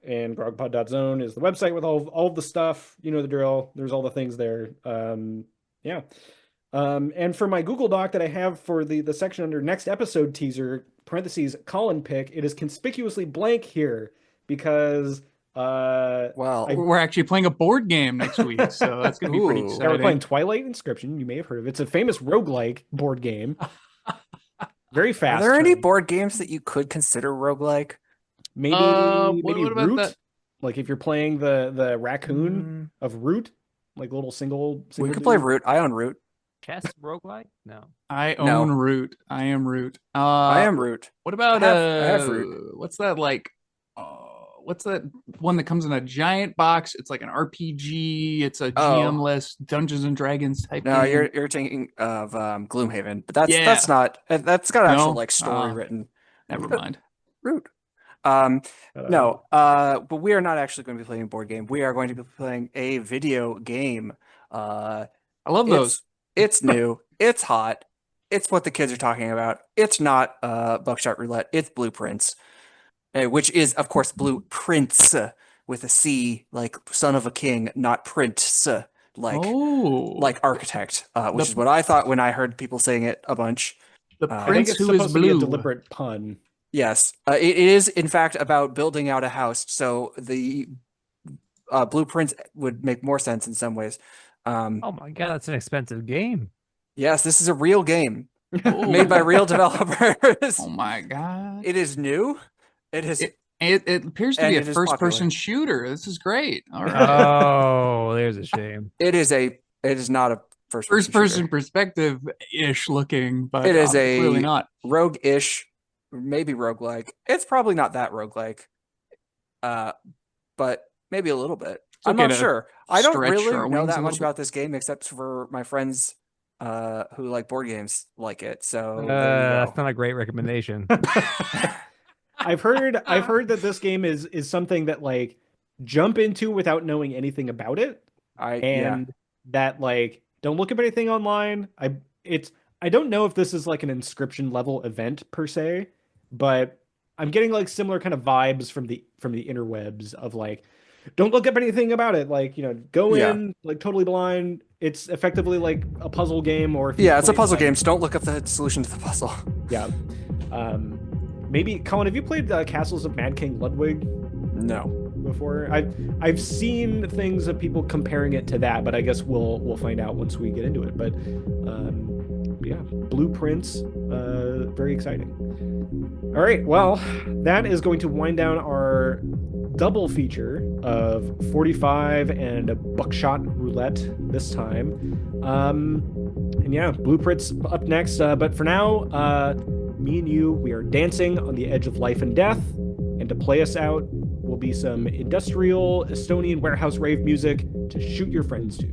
and grogpod.zone is the website with all of the stuff. You know the drill. There's all the things there. Yeah. And for my Google Doc that I have for the section under next episode teaser, parentheses, Colin pick, it is conspicuously blank here because we're actually playing a board game next week, so that's gonna be pretty Ooh. exciting. Yeah, we're playing Twilight Inscription. You may have heard of it. It's a famous roguelike board game. Very fast. Are there any turn. board games that you could consider roguelike? Maybe what about Root? that? Like if you're playing the raccoon of Root, like little single We could play dude. Root. I own Root. Chess roguelike? No. I No. own Root. I am Root. I am Root. What about I have Root. what's that like? What's that one that comes in a giant box? It's like an RPG. It's a GM-less Dungeons and Dragons type. No, game. you're thinking of Gloomhaven, but that's Yeah. not. That's got actual No? like story written. Never mind. Root. Uh, No, but we are not actually going to be playing a board game. We are going to be playing a video game. I love those. It's new. It's hot. It's what the kids are talking about. It's not Buckshot Roulette. It's Blueprints, which is, of course, Blueprints with a C, like son of a king, not prince, like architect, which is what I thought when I heard people saying it a bunch. The I think prince it's who supposed is to be a blue. deliberate pun. Yes, it is, in fact, about building out a house. So the Blueprints would make more sense in some ways. Oh my god, that's an expensive game. Yes, this is a real game Oh. made by real developers. Oh my god! It is new. It is. It appears to And be a it is first-person shooter. This is great. All right. Oh, there's a shame. It is a. It is not a First-person perspective-ish looking, but It is a really not. rogue-ish, maybe roguelike. It's probably not that roguelike, but maybe a little bit. I'm okay not to sure. I don't stretch really our know wings that a much little about this game except for my friends who like board games like it. So there you That's go. not a great recommendation. I've heard that this game is something that like jump into without knowing anything about it, and that like don't look up anything online. I don't know if this is like an Inscription level event per se, but I'm getting like similar kind of vibes from the interwebs of like, don't look up anything about it. Like, go in like totally blind. It's effectively like a puzzle game, or if you it's a played, puzzle like- game. So don't look up the solution to the puzzle. Yeah. Maybe Colin, have you played Castles of Mad King Ludwig? No. before. I've seen things of people comparing it to that, but I guess we'll find out once we get into it. But yeah, Blueprints, very exciting. All right, well, that is going to wind down our double feature of 45 and a Buckshot Roulette this time. And yeah, Blueprints up next. But for now, me and you, we are dancing on the edge of life and death. And to play us out will be some industrial Estonian warehouse rave music to shoot your friends to.